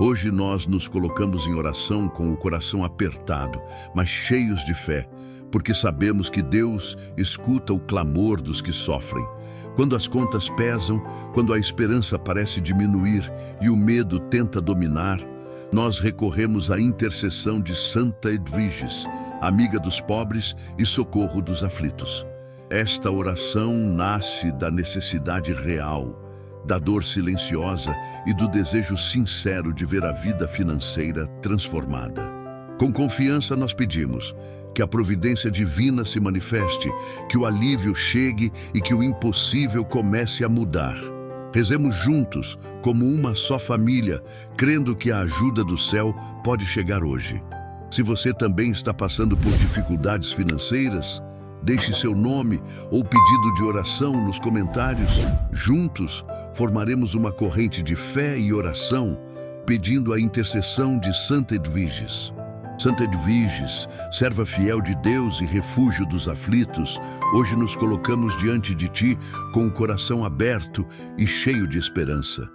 Hoje nós nos colocamos em oração com o coração apertado, mas cheios de fé, porque sabemos que Deus escuta o clamor dos que sofrem. Quando as contas pesam, quando a esperança parece diminuir e o medo tenta dominar, nós recorremos à intercessão de Santa Edviges, amiga dos pobres e socorro dos aflitos. Esta oração nasce da necessidade real, da dor silenciosa e do desejo sincero de ver a vida financeira transformada. Com confiança nós pedimos que a providência divina se manifeste, que o alívio chegue e que o impossível comece a mudar. Rezemos juntos, como uma só família, crendo que a ajuda do céu pode chegar hoje. Se você também está passando por dificuldades financeiras, deixe seu nome ou pedido de oração nos comentários. Juntos, formaremos uma corrente de fé e oração, pedindo a intercessão de Santa Edviges. Santa Edviges, serva fiel de Deus e refúgio dos aflitos, hoje nos colocamos diante de Ti com o coração aberto e cheio de esperança.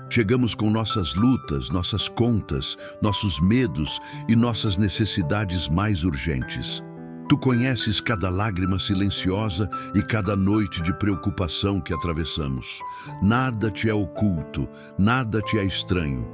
Chegamos com nossas lutas, nossas contas, nossos medos e nossas necessidades mais urgentes. Tu conheces cada lágrima silenciosa e cada noite de preocupação que atravessamos. Nada te é oculto, nada te é estranho.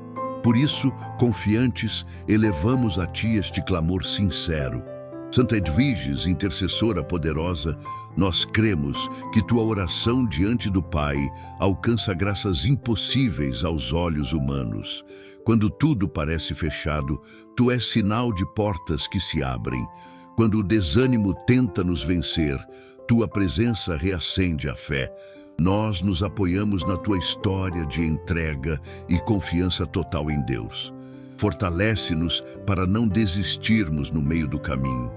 Por isso, confiantes, elevamos a Ti este clamor sincero. Santa Edviges, intercessora poderosa, nós cremos que Tua oração diante do Pai alcança graças impossíveis aos olhos humanos. Quando tudo parece fechado, Tu és sinal de portas que se abrem. Quando o desânimo tenta nos vencer, Tua presença reacende a fé. Nós nos apoiamos na Tua história de entrega e confiança total em Deus. Fortalece-nos para não desistirmos no meio do caminho.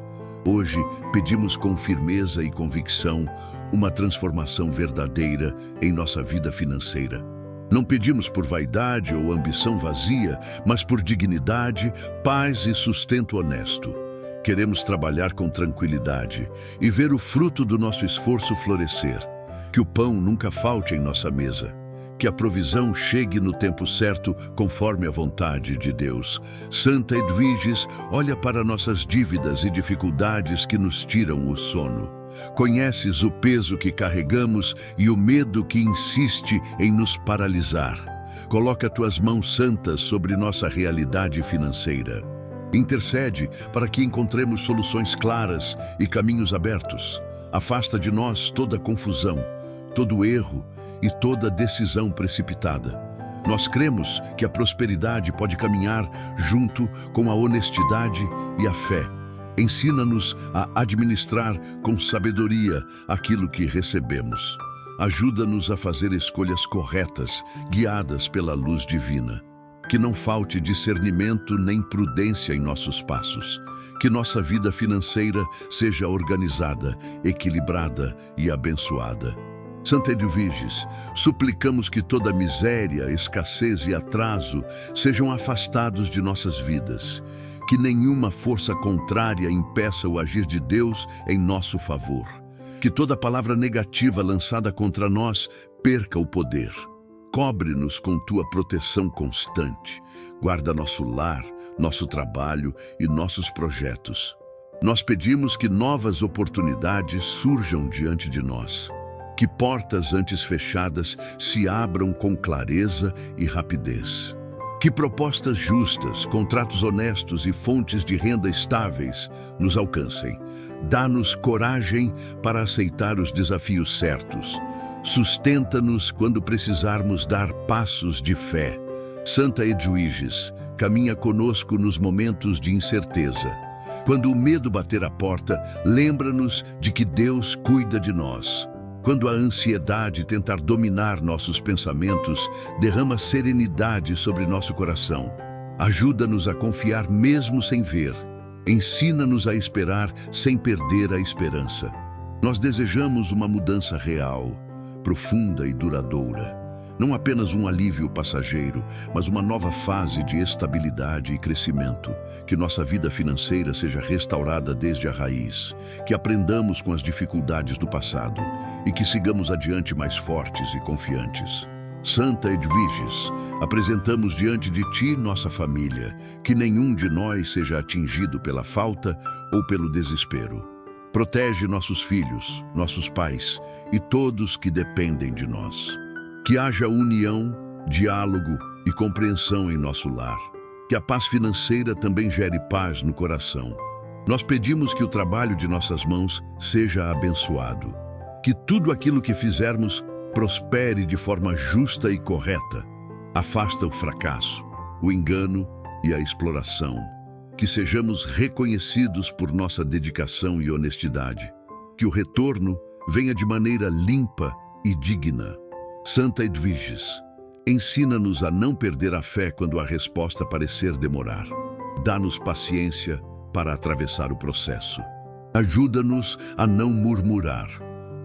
Hoje, pedimos com firmeza e convicção uma transformação verdadeira em nossa vida financeira. Não pedimos por vaidade ou ambição vazia, mas por dignidade, paz e sustento honesto. Queremos trabalhar com tranquilidade e ver o fruto do nosso esforço florescer. Que o pão nunca falte em nossa mesa. Que a provisão chegue no tempo certo, conforme a vontade de Deus. Santa Edviges, olha para nossas dívidas e dificuldades que nos tiram o sono. Conheces o peso que carregamos e o medo que insiste em nos paralisar. Coloca Tuas mãos santas sobre nossa realidade financeira. Intercede para que encontremos soluções claras e caminhos abertos. Afasta de nós toda confusão, todo erro e toda decisão precipitada. Nós cremos que a prosperidade pode caminhar junto com a honestidade e a fé. Ensina-nos a administrar com sabedoria aquilo que recebemos. Ajuda-nos a fazer escolhas corretas, guiadas pela luz divina. Que não falte discernimento nem prudência em nossos passos. Que nossa vida financeira seja organizada, equilibrada e abençoada. Santa Edviges, suplicamos que toda miséria, escassez e atraso sejam afastados de nossas vidas. Que nenhuma força contrária impeça o agir de Deus em nosso favor. Que toda palavra negativa lançada contra nós perca o poder. Cobre-nos com Tua proteção constante. Guarda nosso lar, nosso trabalho e nossos projetos. Nós pedimos que novas oportunidades surjam diante de nós. Que portas antes fechadas se abram com clareza e rapidez. Que propostas justas, contratos honestos e fontes de renda estáveis nos alcancem. Dá-nos coragem para aceitar os desafios certos. Sustenta-nos quando precisarmos dar passos de fé. Santa Edviges, caminha conosco nos momentos de incerteza. Quando o medo bater à porta, lembra-nos de que Deus cuida de nós. Quando a ansiedade tentar dominar nossos pensamentos, derrama serenidade sobre nosso coração. Ajuda-nos a confiar mesmo sem ver. Ensina-nos a esperar sem perder a esperança. Nós desejamos uma mudança real, profunda e duradoura. Não apenas um alívio passageiro, mas uma nova fase de estabilidade e crescimento. Que nossa vida financeira seja restaurada desde a raiz. Que aprendamos com as dificuldades do passado e que sigamos adiante mais fortes e confiantes. Santa Edviges, apresentamos diante de ti nossa família, que nenhum de nós seja atingido pela falta ou pelo desespero. Protege nossos filhos, nossos pais e todos que dependem de nós. Que haja união, diálogo e compreensão em nosso lar. Que a paz financeira também gere paz no coração. Nós pedimos que o trabalho de nossas mãos seja abençoado. Que tudo aquilo que fizermos prospere de forma justa e correta. Afasta o fracasso, o engano e a exploração. Que sejamos reconhecidos por nossa dedicação e honestidade. Que o retorno venha de maneira limpa e digna. Santa Edviges, ensina-nos a não perder a fé quando a resposta parecer demorar. Dá-nos paciência para atravessar o processo. Ajuda-nos a não murmurar,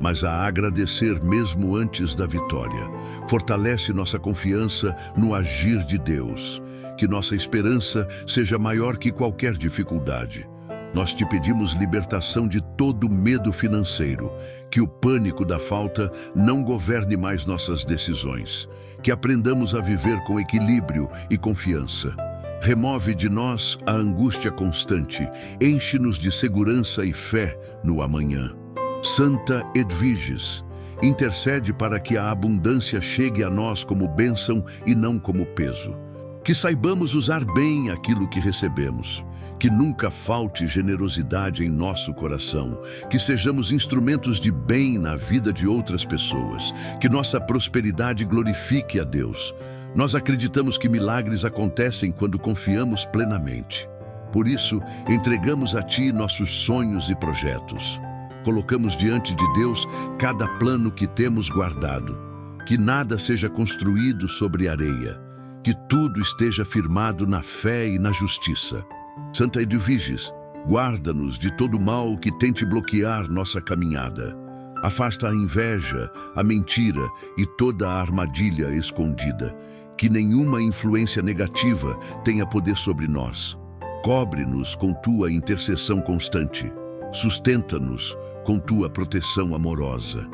mas a agradecer mesmo antes da vitória. Fortalece nossa confiança no agir de Deus. Que nossa esperança seja maior que qualquer dificuldade. Nós te pedimos libertação de todo medo financeiro. Que o pânico da falta não governe mais nossas decisões. Que aprendamos a viver com equilíbrio e confiança. Remove de nós a angústia constante. Enche-nos de segurança e fé no amanhã. Santa Edviges, intercede para que a abundância chegue a nós como bênção e não como peso. Que saibamos usar bem aquilo que recebemos. Que nunca falte generosidade em nosso coração. Que sejamos instrumentos de bem na vida de outras pessoas. Que nossa prosperidade glorifique a Deus. Nós acreditamos que milagres acontecem quando confiamos plenamente. Por isso, entregamos a Ti nossos sonhos e projetos. Colocamos diante de Deus cada plano que temos guardado. Que nada seja construído sobre areia. Que tudo esteja firmado na fé e na justiça. Santa Edviges, guarda-nos de todo mal que tente bloquear nossa caminhada. Afasta a inveja, a mentira e toda a armadilha escondida. Que nenhuma influência negativa tenha poder sobre nós. Cobre-nos com Tua intercessão constante. Sustenta-nos com Tua proteção amorosa.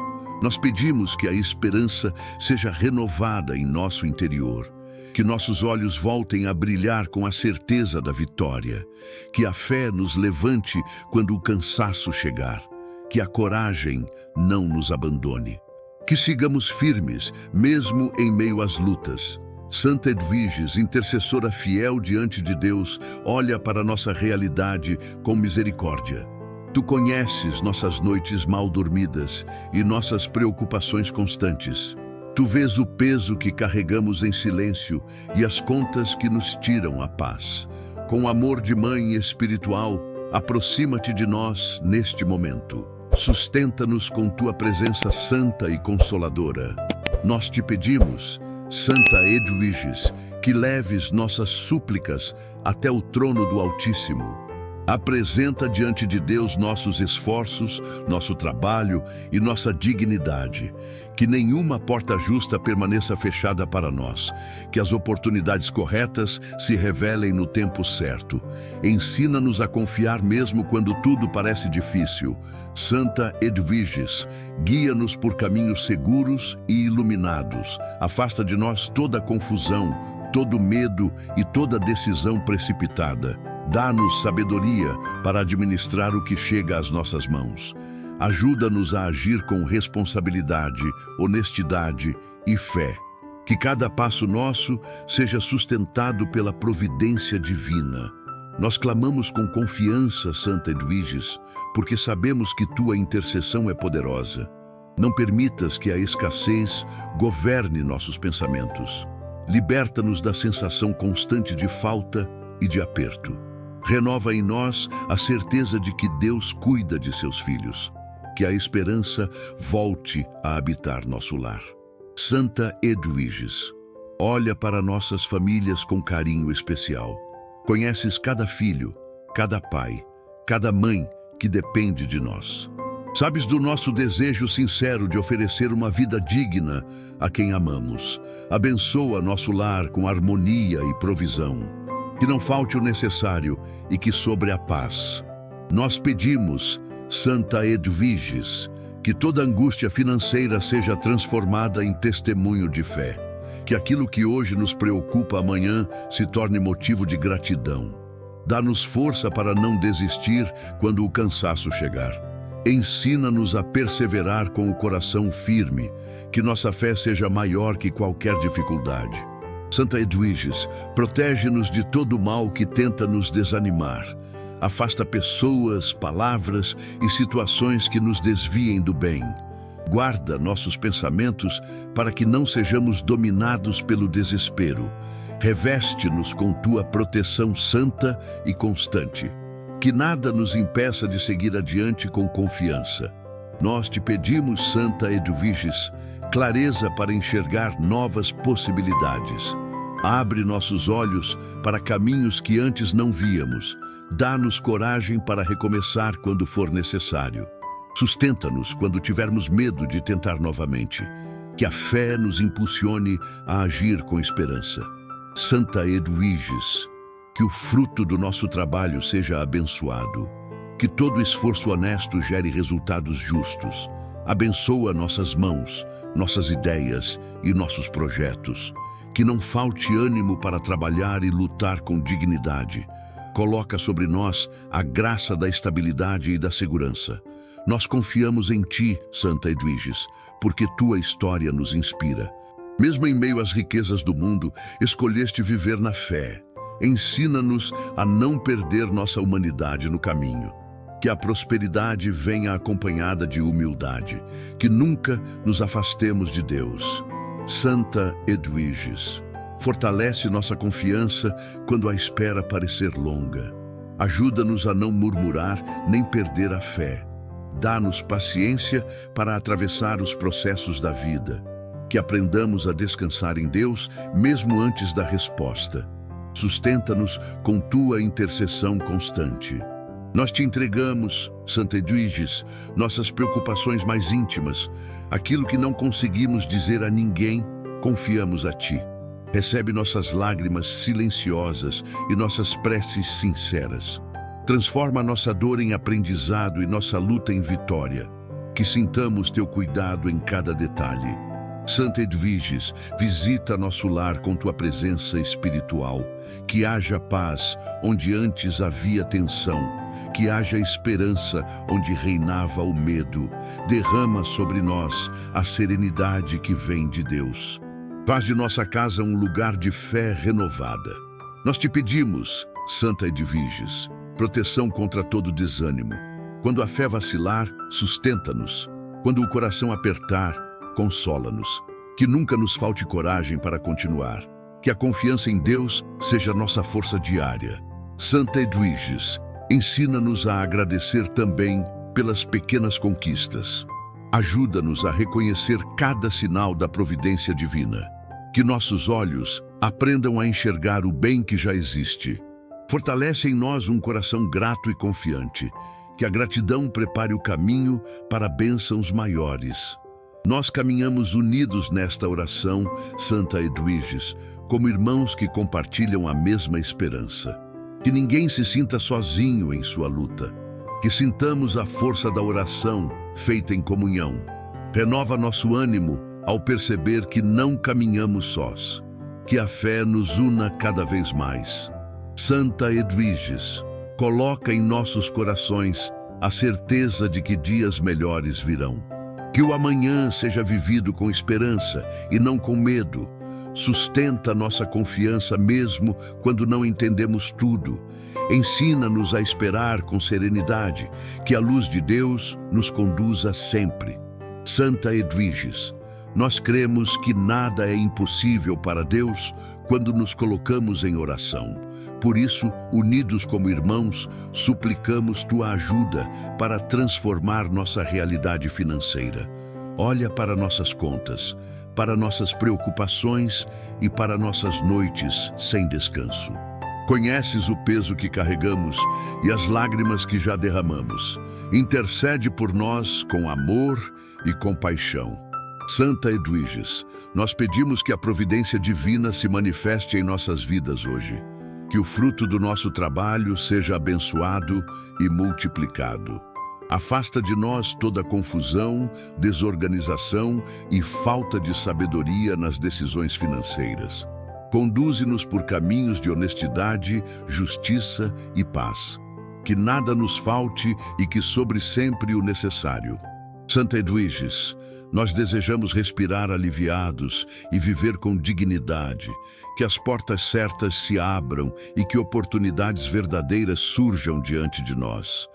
Nós pedimos que a esperança seja renovada em nosso interior. Que nossos olhos voltem a brilhar com a certeza da vitória. Que a fé nos levante quando o cansaço chegar. Que a coragem não nos abandone. Que sigamos firmes, mesmo em meio às lutas. Santa Edviges, intercessora fiel diante de Deus, olha para nossa realidade com misericórdia. Tu conheces nossas noites mal dormidas e nossas preocupações constantes. Tu vês o peso que carregamos em silêncio e as contas que nos tiram a paz. Com amor de mãe espiritual, aproxima-te de nós neste momento. Sustenta-nos com Tua presença santa e consoladora. Nós te pedimos, Santa Edviges, que leves nossas súplicas até o trono do Altíssimo. Apresenta diante de Deus nossos esforços, nosso trabalho e nossa dignidade. Que nenhuma porta justa permaneça fechada para nós. Que as oportunidades corretas se revelem no tempo certo. Ensina-nos a confiar mesmo quando tudo parece difícil. Santa Edviges, guia-nos por caminhos seguros e iluminados. Afasta de nós toda confusão, todo medo e toda decisão precipitada. Dá-nos sabedoria para administrar o que chega às nossas mãos. Ajuda-nos a agir com responsabilidade, honestidade e fé. Que cada passo nosso seja sustentado pela providência divina. Nós clamamos com confiança, Santa Edviges, porque sabemos que Tua intercessão é poderosa. Não permitas que a escassez governe nossos pensamentos. Liberta-nos da sensação constante de falta e de aperto. Renova em nós a certeza de que Deus cuida de seus filhos. Que a esperança volte a habitar nosso lar. Santa Edviges, olha para nossas famílias com carinho especial. Conheces cada filho, cada pai, cada mãe que depende de nós. Sabes do nosso desejo sincero de oferecer uma vida digna a quem amamos. Abençoa nosso lar com harmonia e provisão. Que não falte o necessário e que sobre a paz. Nós pedimos, Santa Edviges, que toda angústia financeira seja transformada em testemunho de fé. Que aquilo que hoje nos preocupa amanhã se torne motivo de gratidão. Dá-nos força para não desistir quando o cansaço chegar. Ensina-nos a perseverar com o coração firme, que nossa fé seja maior que qualquer dificuldade. Santa Edwiges, protege-nos de todo o mal que tenta nos desanimar. Afasta pessoas, palavras e situações que nos desviem do bem. Guarda nossos pensamentos para que não sejamos dominados pelo desespero. Reveste-nos com tua proteção santa e constante. Que nada nos impeça de seguir adiante com confiança. Nós te pedimos, Santa Edwiges, clareza para enxergar novas possibilidades. Abre nossos olhos para caminhos que antes não víamos. Dá-nos coragem para recomeçar quando for necessário. Sustenta-nos quando tivermos medo de tentar novamente. Que a fé nos impulsione a agir com esperança. Santa Edwiges, que o fruto do nosso trabalho seja abençoado. Que todo esforço honesto gere resultados justos. Abençoa nossas mãos, nossas ideias e nossos projetos. Que não falte ânimo para trabalhar e lutar com dignidade. Coloca sobre nós a graça da estabilidade e da segurança. Nós confiamos em ti, Santa Edwiges, porque tua história nos inspira. Mesmo em meio às riquezas do mundo, escolheste viver na fé. Ensina-nos a não perder nossa humanidade no caminho. Que a prosperidade venha acompanhada de humildade. Que nunca nos afastemos de Deus. Santa Edwiges, fortalece nossa confiança quando a espera parecer longa. Ajuda-nos a não murmurar nem perder a fé. Dá-nos paciência para atravessar os processos da vida. Que aprendamos a descansar em Deus mesmo antes da resposta. Sustenta-nos com tua intercessão constante. Nós te entregamos, Santa Edwiges, nossas preocupações mais íntimas. Aquilo que não conseguimos dizer a ninguém, confiamos a ti. Recebe nossas lágrimas silenciosas e nossas preces sinceras. Transforma nossa dor em aprendizado e nossa luta em vitória. Que sintamos teu cuidado em cada detalhe. Santa Edwiges, visita nosso lar com tua presença espiritual. Que haja paz onde antes havia tensão. Que haja esperança onde reinava o medo. Derrama sobre nós a serenidade que vem de Deus. Faz de nossa casa um lugar de fé renovada. Nós te pedimos, Santa Edwiges, proteção contra todo desânimo. Quando a fé vacilar, sustenta-nos. Quando o coração apertar, consola-nos. Que nunca nos falte coragem para continuar. Que a confiança em Deus seja nossa força diária. Santa Edwiges, ensina-nos a agradecer também pelas pequenas conquistas. Ajuda-nos a reconhecer cada sinal da providência divina. Que nossos olhos aprendam a enxergar o bem que já existe. Fortalece em nós um coração grato e confiante. Que a gratidão prepare o caminho para bênçãos maiores. Nós caminhamos unidos nesta oração, Santa Edwiges, como irmãos que compartilham a mesma esperança. Que ninguém se sinta sozinho em sua luta. Que sintamos a força da oração feita em comunhão. Renova nosso ânimo ao perceber que não caminhamos sós. Que a fé nos una cada vez mais. Santa Edwiges, coloca em nossos corações a certeza de que dias melhores virão. Que o amanhã seja vivido com esperança e não com medo. Sustenta nossa confiança mesmo quando não entendemos tudo. Ensina-nos a esperar com serenidade, que a luz de Deus nos conduza sempre. Santa Edwiges, nós cremos que nada é impossível para Deus quando nos colocamos em oração. Por isso, unidos como irmãos, suplicamos tua ajuda para transformar nossa realidade financeira. Olha para nossas contas, para nossas preocupações e para nossas noites sem descanso. Conheces o peso que carregamos e as lágrimas que já derramamos. Intercede por nós com amor e compaixão. Santa Edwiges, nós pedimos que a providência divina se manifeste em nossas vidas hoje. Que o fruto do nosso trabalho seja abençoado e multiplicado. Afasta de nós toda confusão, desorganização e falta de sabedoria nas decisões financeiras. Conduze-nos por caminhos de honestidade, justiça e paz. Que nada nos falte e que sobre sempre o necessário. Santa Edwiges, nós desejamos respirar aliviados e viver com dignidade, que as portas certas se abram e que oportunidades verdadeiras surjam diante de nós.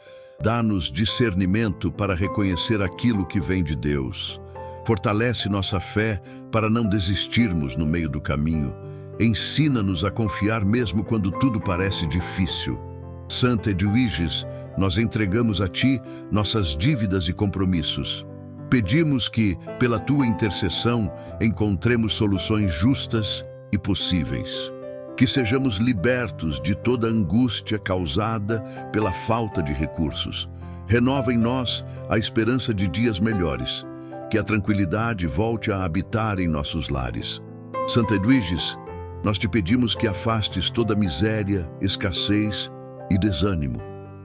Dá-nos discernimento para reconhecer aquilo que vem de Deus. Fortalece nossa fé para não desistirmos no meio do caminho. Ensina-nos a confiar mesmo quando tudo parece difícil. Santa Edwiges, nós entregamos a Ti nossas dívidas e compromissos. Pedimos que, pela Tua intercessão, encontremos soluções justas e possíveis. Que sejamos libertos de toda angústia causada pela falta de recursos. Renova em nós a esperança de dias melhores. Que a tranquilidade volte a habitar em nossos lares. Santa Edwiges, nós te pedimos que afastes toda miséria, escassez e desânimo.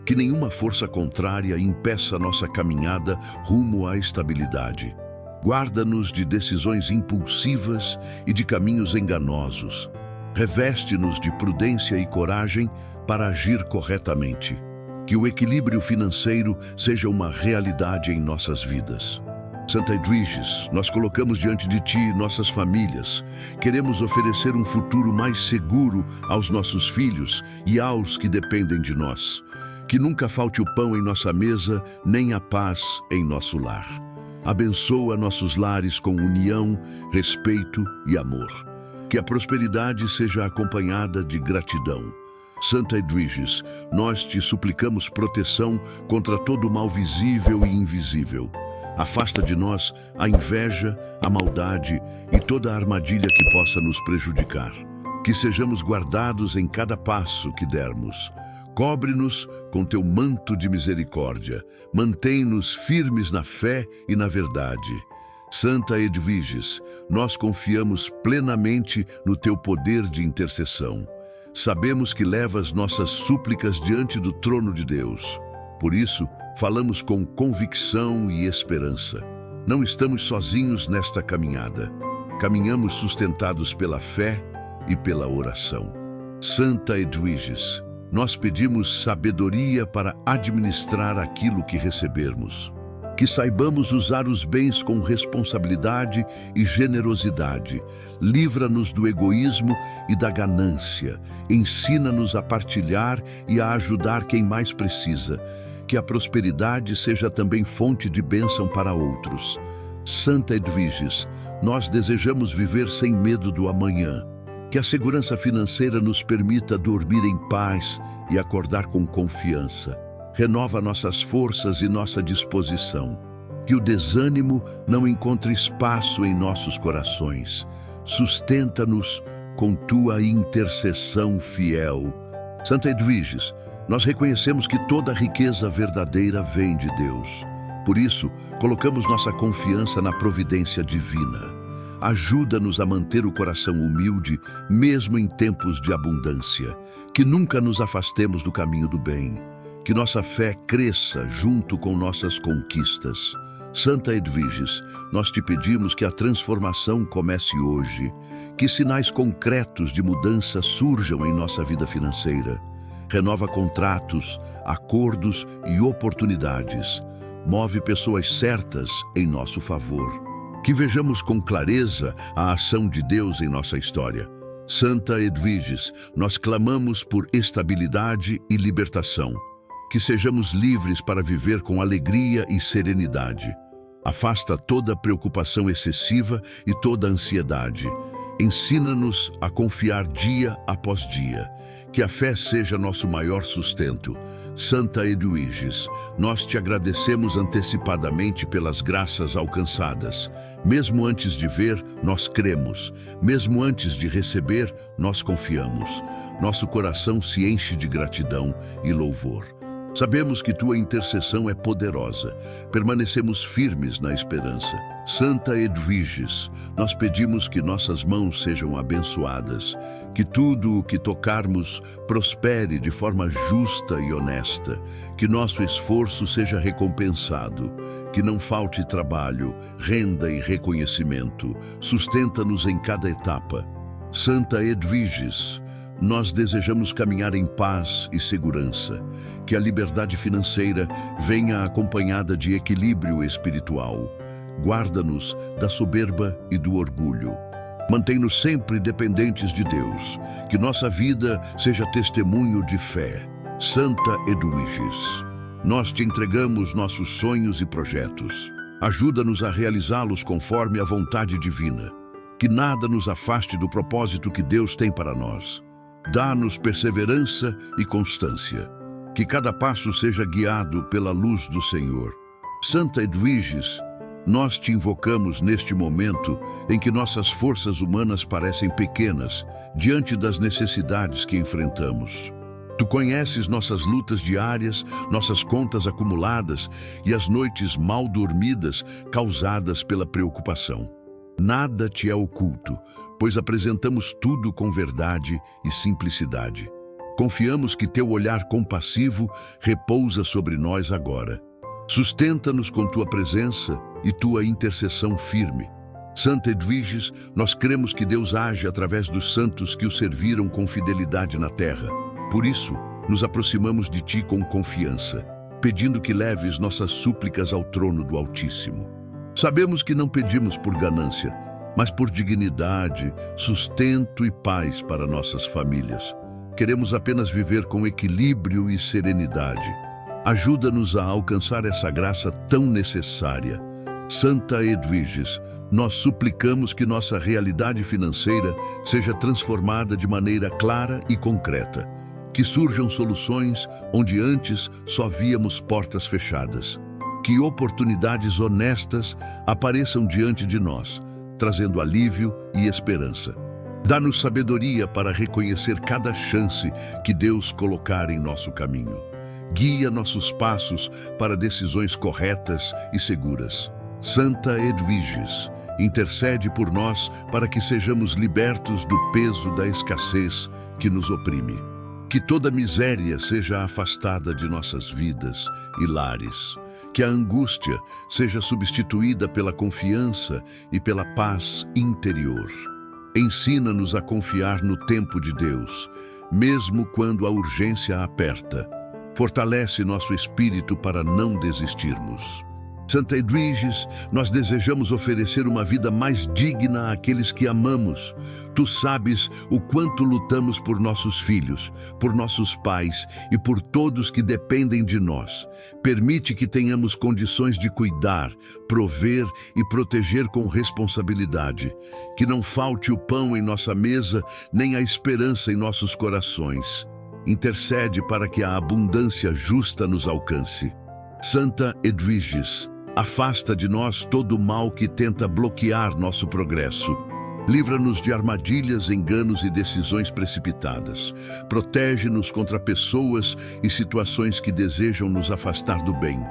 Que nenhuma força contrária impeça nossa caminhada rumo à estabilidade. Guarda-nos de decisões impulsivas e de caminhos enganosos. Reveste-nos de prudência e coragem para agir corretamente. Que o equilíbrio financeiro seja uma realidade em nossas vidas. Santa Edwiges, nós colocamos diante de Ti nossas famílias. Queremos oferecer um futuro mais seguro aos nossos filhos e aos que dependem de nós. Que nunca falte o pão em nossa mesa, nem a paz em nosso lar. Abençoa nossos lares com união, respeito e amor. Que a prosperidade seja acompanhada de gratidão. Santa Edwiges, nós te suplicamos proteção contra todo o mal visível e invisível. Afasta de nós a inveja, a maldade e toda a armadilha que possa nos prejudicar. Que sejamos guardados em cada passo que dermos. Cobre-nos com teu manto de misericórdia. Mantém-nos firmes na fé e na verdade. Santa Edwiges, nós confiamos plenamente no teu poder de intercessão. Sabemos que levas nossas súplicas diante do trono de Deus. Por isso, falamos com convicção e esperança. Não estamos sozinhos nesta caminhada. Caminhamos sustentados pela fé e pela oração. Santa Edwiges, nós pedimos sabedoria para administrar aquilo que recebermos. Que saibamos usar os bens com responsabilidade e generosidade. Livra-nos do egoísmo e da ganância. Ensina-nos a partilhar e a ajudar quem mais precisa. Que a prosperidade seja também fonte de bênção para outros. Santa Edwiges, nós desejamos viver sem medo do amanhã. Que a segurança financeira nos permita dormir em paz e acordar com confiança. Renova nossas forças e nossa disposição. Que o desânimo não encontre espaço em nossos corações. Sustenta-nos com tua intercessão fiel. Santa Edwiges, nós reconhecemos que toda riqueza verdadeira vem de Deus. Por isso, colocamos nossa confiança na providência divina. Ajuda-nos a manter o coração humilde, mesmo em tempos de abundância. Que nunca nos afastemos do caminho do bem. Que nossa fé cresça junto com nossas conquistas. Santa Edwiges, nós te pedimos que a transformação comece hoje. Que sinais concretos de mudança surjam em nossa vida financeira. Renova contratos, acordos e oportunidades. Move pessoas certas em nosso favor. Que vejamos com clareza a ação de Deus em nossa história. Santa Edwiges, nós clamamos por estabilidade e libertação. Que sejamos livres para viver com alegria e serenidade. Afasta toda preocupação excessiva e toda ansiedade. Ensina-nos a confiar dia após dia. Que a fé seja nosso maior sustento. Santa Edwiges, nós te agradecemos antecipadamente pelas graças alcançadas. Mesmo antes de ver, nós cremos. Mesmo antes de receber, nós confiamos. Nosso coração se enche de gratidão e louvor. Sabemos que tua intercessão é poderosa. Permanecemos firmes na esperança. Santa Edviges, nós pedimos que nossas mãos sejam abençoadas, que tudo o que tocarmos prospere de forma justa e honesta, que nosso esforço seja recompensado, que não falte trabalho, renda e reconhecimento. Sustenta-nos em cada etapa. Santa Edviges, nós desejamos caminhar em paz e segurança, que a liberdade financeira venha acompanhada de equilíbrio espiritual. Guarda-nos da soberba e do orgulho. Mantém-nos sempre dependentes de Deus, que nossa vida seja testemunho de fé. Santa Edviges, nós te entregamos nossos sonhos e projetos. Ajuda-nos a realizá-los conforme a vontade divina. Que nada nos afaste do propósito que Deus tem para nós. Dá-nos perseverança e constância. Que cada passo seja guiado pela luz do Senhor. Santa Edviges, nós te invocamos neste momento em que nossas forças humanas parecem pequenas diante das necessidades que enfrentamos. Tu conheces nossas lutas diárias, nossas contas acumuladas e as noites mal dormidas causadas pela preocupação. Nada te é oculto, pois apresentamos tudo com verdade e simplicidade. Confiamos que teu olhar compassivo repousa sobre nós agora. Sustenta-nos com tua presença e tua intercessão firme. Santa Edviges, nós cremos que Deus age através dos santos que o serviram com fidelidade na terra. Por isso, nos aproximamos de ti com confiança, pedindo que leves nossas súplicas ao trono do Altíssimo. Sabemos que não pedimos por ganância, mas por dignidade, sustento e paz para nossas famílias. Queremos apenas viver com equilíbrio e serenidade. Ajuda-nos a alcançar essa graça tão necessária. Santa Edviges, nós suplicamos que nossa realidade financeira seja transformada de maneira clara e concreta. Que surjam soluções onde antes só víamos portas fechadas. Que oportunidades honestas apareçam diante de nós, trazendo alívio e esperança. Dá-nos sabedoria para reconhecer cada chance que Deus colocar em nosso caminho. Guia nossos passos para decisões corretas e seguras. Santa Edviges, intercede por nós para que sejamos libertos do peso da escassez que nos oprime. Que toda miséria seja afastada de nossas vidas e lares. Que a angústia seja substituída pela confiança e pela paz interior. Ensina-nos a confiar no tempo de Deus, mesmo quando a urgência aperta. Fortalece nosso espírito para não desistirmos. Santa Edviges, nós desejamos oferecer uma vida mais digna àqueles que amamos. Tu sabes o quanto lutamos por nossos filhos, por nossos pais e por todos que dependem de nós. Permite que tenhamos condições de cuidar, prover e proteger com responsabilidade. Que não falte o pão em nossa mesa, nem a esperança em nossos corações. Intercede para que a abundância justa nos alcance. Santa Edviges, afasta de nós todo o mal que tenta bloquear nosso progresso. Livra-nos de armadilhas, enganos e decisões precipitadas. Protege-nos contra pessoas e situações que desejam nos afastar do bem.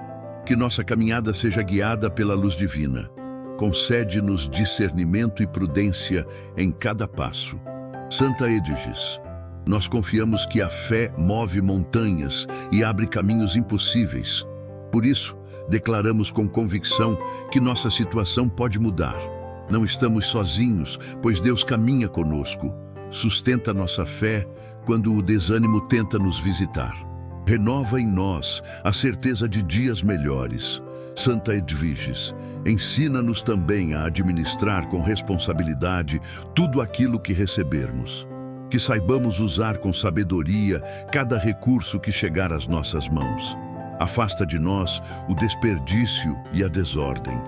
Que nossa caminhada seja guiada pela luz divina. Concede-nos discernimento e prudência em cada passo. Santa Edviges, nós confiamos que a fé move montanhas e abre caminhos impossíveis. Por isso, declaramos com convicção que nossa situação pode mudar. Não estamos sozinhos, pois Deus caminha conosco. Sustenta nossa fé quando o desânimo tenta nos visitar. Renova em nós a certeza de dias melhores. Santa Edviges, ensina-nos também a administrar com responsabilidade tudo aquilo que recebermos. Que saibamos usar com sabedoria cada recurso que chegar às nossas mãos. Afasta de nós o desperdício e a desordem.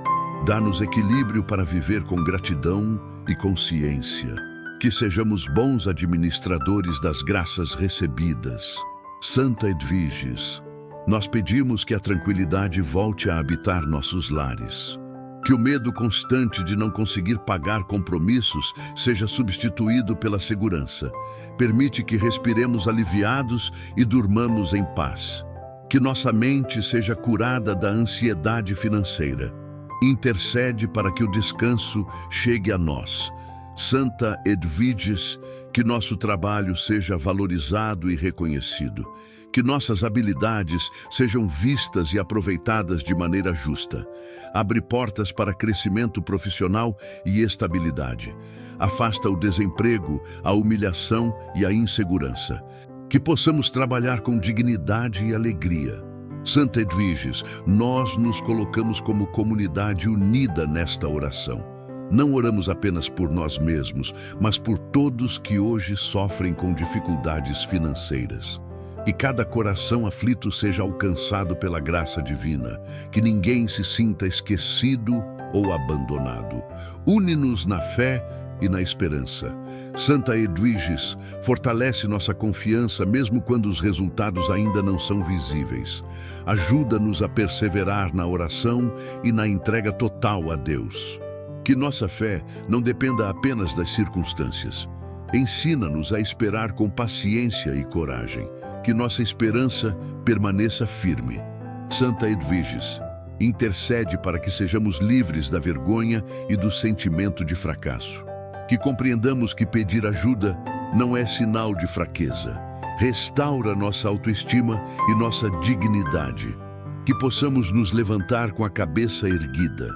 Dá-nos equilíbrio para viver com gratidão e consciência. Que sejamos bons administradores das graças recebidas. Santa Edviges, nós pedimos que a tranquilidade volte a habitar nossos lares. Que o medo constante de não conseguir pagar compromissos seja substituído pela segurança. Permite que respiremos aliviados e durmamos em paz. Que nossa mente seja curada da ansiedade financeira. Intercede para que o descanso chegue a nós. Santa Edviges, que nosso trabalho seja valorizado e reconhecido. Que nossas habilidades sejam vistas e aproveitadas de maneira justa. Abre portas para crescimento profissional e estabilidade. Afasta o desemprego, a humilhação e a insegurança. Que possamos trabalhar com dignidade e alegria. Santa Edviges, nós nos colocamos como comunidade unida nesta oração. Não oramos apenas por nós mesmos, mas por todos que hoje sofrem com dificuldades financeiras. Que cada coração aflito seja alcançado pela graça divina, que ninguém se sinta esquecido ou abandonado. Une-nos na fé e na esperança. Santa Edviges, fortalece nossa confiança mesmo quando os resultados ainda não são visíveis. Ajuda-nos a perseverar na oração e na entrega total a Deus. Que nossa fé não dependa apenas das circunstâncias. Ensina-nos a esperar com paciência e coragem. Que nossa esperança permaneça firme. Santa Edviges, intercede para que sejamos livres da vergonha e do sentimento de fracasso. Que compreendamos que pedir ajuda não é sinal de fraqueza. Restaura nossa autoestima e nossa dignidade. Que possamos nos levantar com a cabeça erguida.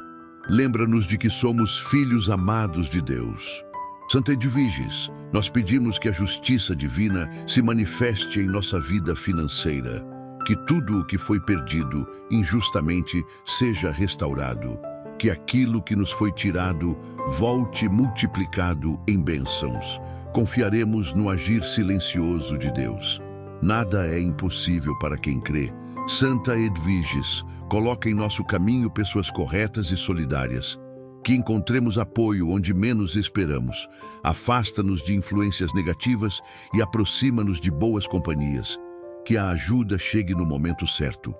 Lembra-nos de que somos filhos amados de Deus. Santa Edviges, nós pedimos que a justiça divina se manifeste em nossa vida financeira, que tudo o que foi perdido injustamente seja restaurado, que aquilo que nos foi tirado volte multiplicado em bênçãos. Confiaremos no agir silencioso de Deus. Nada é impossível para quem crê. Santa Edviges, coloca em nosso caminho pessoas corretas e solidárias. Que encontremos apoio onde menos esperamos. Afasta-nos de influências negativas e aproxima-nos de boas companhias. Que a ajuda chegue no momento certo.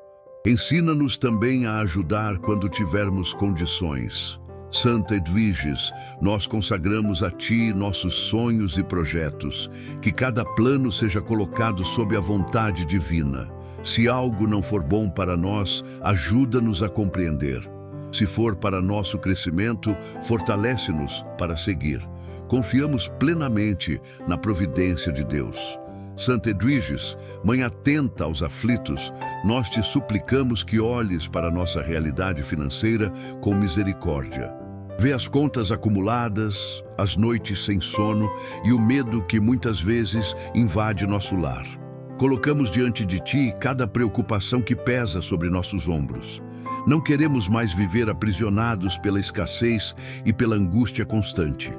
Ensina-nos também a ajudar quando tivermos condições. Santa Edviges, nós consagramos a Ti nossos sonhos e projetos. Que cada plano seja colocado sob a vontade divina. Se algo não for bom para nós, ajuda-nos a compreender. Se for para nosso crescimento, fortalece-nos para seguir. Confiamos plenamente na providência de Deus. Santa Edviges, Mãe atenta aos aflitos, nós te suplicamos que olhes para nossa realidade financeira com misericórdia. Vê as contas acumuladas, as noites sem sono e o medo que muitas vezes invade nosso lar. Colocamos diante de Ti cada preocupação que pesa sobre nossos ombros. Não queremos mais viver aprisionados pela escassez e pela angústia constante.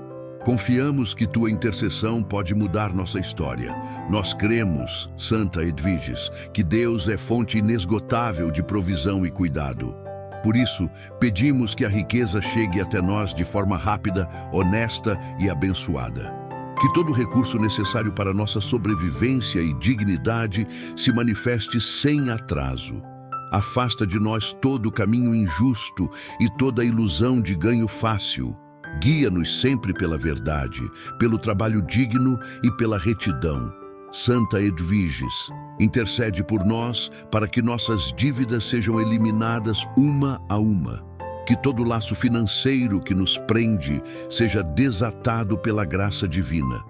Confiamos que Tua intercessão pode mudar nossa história. Nós cremos, Santa Edviges, que Deus é fonte inesgotável de provisão e cuidado. Por isso, pedimos que a riqueza chegue até nós de forma rápida, honesta e abençoada. Que todo recurso necessário para nossa sobrevivência e dignidade se manifeste sem atraso. Afasta de nós todo o caminho injusto e toda a ilusão de ganho fácil. Guia-nos sempre pela verdade, pelo trabalho digno e pela retidão. Santa Edviges, intercede por nós para que nossas dívidas sejam eliminadas uma a uma. Que todo laço financeiro que nos prende seja desatado pela graça divina.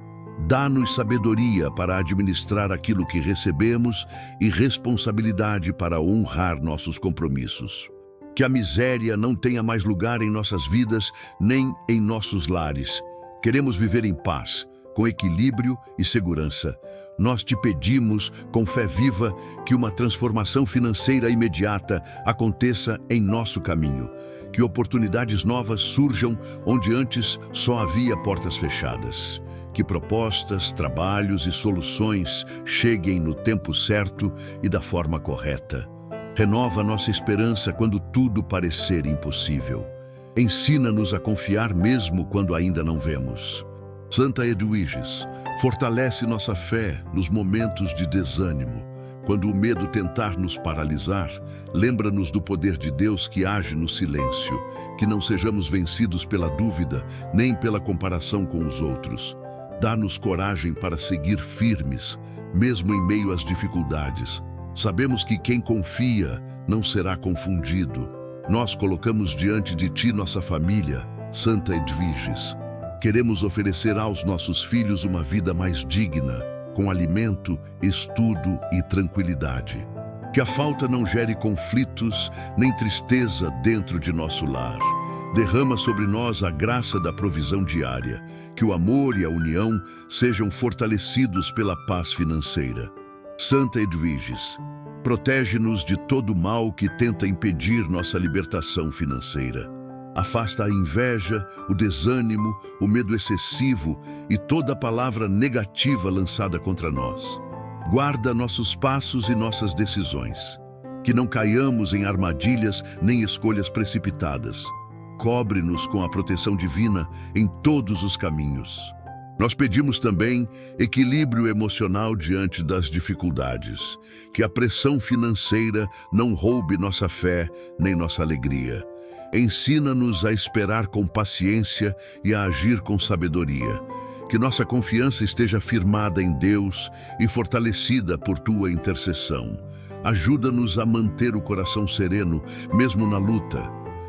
Dá-nos sabedoria para administrar aquilo que recebemos e responsabilidade para honrar nossos compromissos. Que a miséria não tenha mais lugar em nossas vidas nem em nossos lares. Queremos viver em paz, com equilíbrio e segurança. Nós te pedimos, com fé viva, que uma transformação financeira imediata aconteça em nosso caminho. Que oportunidades novas surjam onde antes só havia portas fechadas. Que propostas, trabalhos e soluções cheguem no tempo certo e da forma correta. Renova nossa esperança quando tudo parecer impossível. Ensina-nos a confiar mesmo quando ainda não vemos. Santa Edviges, fortalece nossa fé nos momentos de desânimo. Quando o medo tentar nos paralisar, lembra-nos do poder de Deus que age no silêncio. Que não sejamos vencidos pela dúvida, nem pela comparação com os outros. Dá-nos coragem para seguir firmes, mesmo em meio às dificuldades. Sabemos que quem confia não será confundido. Nós colocamos diante de Ti nossa família, Santa Edviges. Queremos oferecer aos nossos filhos uma vida mais digna, com alimento, estudo e tranquilidade. Que a falta não gere conflitos nem tristeza dentro de nosso lar. Derrama sobre nós a graça da provisão diária, que o amor e a união sejam fortalecidos pela paz financeira. Santa Edviges, protege-nos de todo mal que tenta impedir nossa libertação financeira. Afasta a inveja, o desânimo, o medo excessivo e toda palavra negativa lançada contra nós. Guarda nossos passos e nossas decisões. Que não caiamos em armadilhas nem escolhas precipitadas. Cobre-nos com a proteção divina em todos os caminhos. Nós pedimos também equilíbrio emocional diante das dificuldades. Que a pressão financeira não roube nossa fé nem nossa alegria. Ensina-nos a esperar com paciência e a agir com sabedoria. Que nossa confiança esteja firmada em Deus e fortalecida por Tua intercessão. Ajuda-nos a manter o coração sereno, mesmo na luta.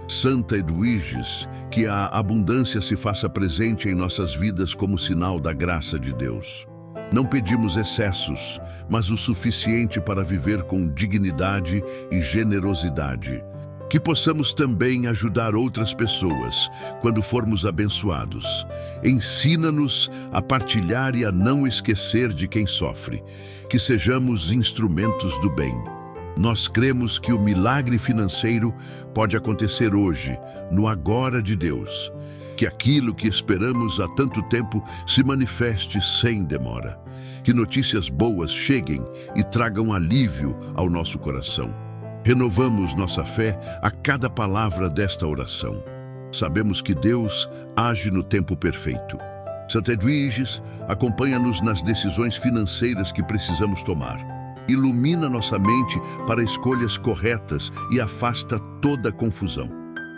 Santa Edviges, que a abundância se faça presente em nossas vidas como sinal da graça de Deus. Não pedimos excessos, mas o suficiente para viver com dignidade e generosidade. Que possamos também ajudar outras pessoas quando formos abençoados. Ensina-nos a partilhar e a não esquecer de quem sofre. Que sejamos instrumentos do bem. Nós cremos que o milagre financeiro pode acontecer hoje, no agora de Deus. Que aquilo que esperamos há tanto tempo se manifeste sem demora. Que notícias boas cheguem e tragam alívio ao nosso coração. Renovamos nossa fé a cada palavra desta oração. Sabemos que Deus age no tempo perfeito. Santa Edviges, acompanha-nos nas decisões financeiras que precisamos tomar. Ilumina nossa mente para escolhas corretas e afasta toda confusão.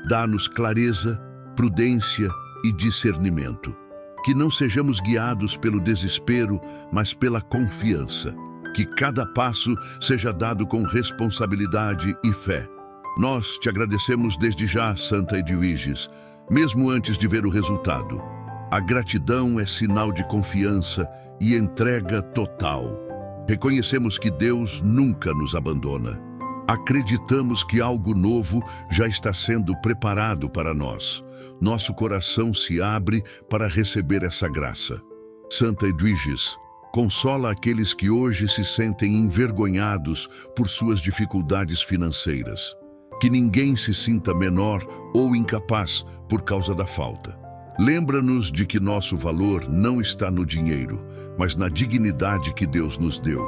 Dá-nos clareza, prudência e discernimento. Que não sejamos guiados pelo desespero, mas pela confiança. Que cada passo seja dado com responsabilidade e fé. Nós te agradecemos desde já, Santa Edviges, mesmo antes de ver o resultado. A gratidão é sinal de confiança e entrega total. Reconhecemos que Deus nunca nos abandona. Acreditamos que algo novo já está sendo preparado para nós. Nosso coração se abre para receber essa graça. Santa Edviges, consola aqueles que hoje se sentem envergonhados por suas dificuldades financeiras. Que ninguém se sinta menor ou incapaz por causa da falta. Lembra-nos de que nosso valor não está no dinheiro, mas na dignidade que Deus nos deu.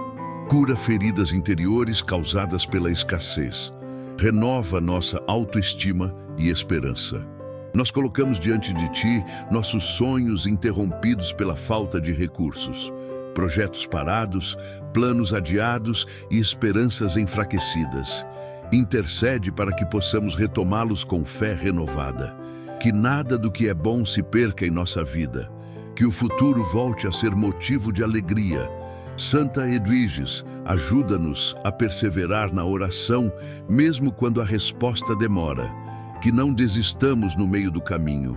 Cura feridas interiores causadas pela escassez. Renova nossa autoestima e esperança. Nós colocamos diante de Ti nossos sonhos interrompidos pela falta de recursos. Projetos parados, planos adiados e esperanças enfraquecidas. Intercede para que possamos retomá-los com fé renovada. Que nada do que é bom se perca em nossa vida. Que o futuro volte a ser motivo de alegria. Santa Edviges, ajuda-nos a perseverar na oração, mesmo quando a resposta demora. Que não desistamos no meio do caminho.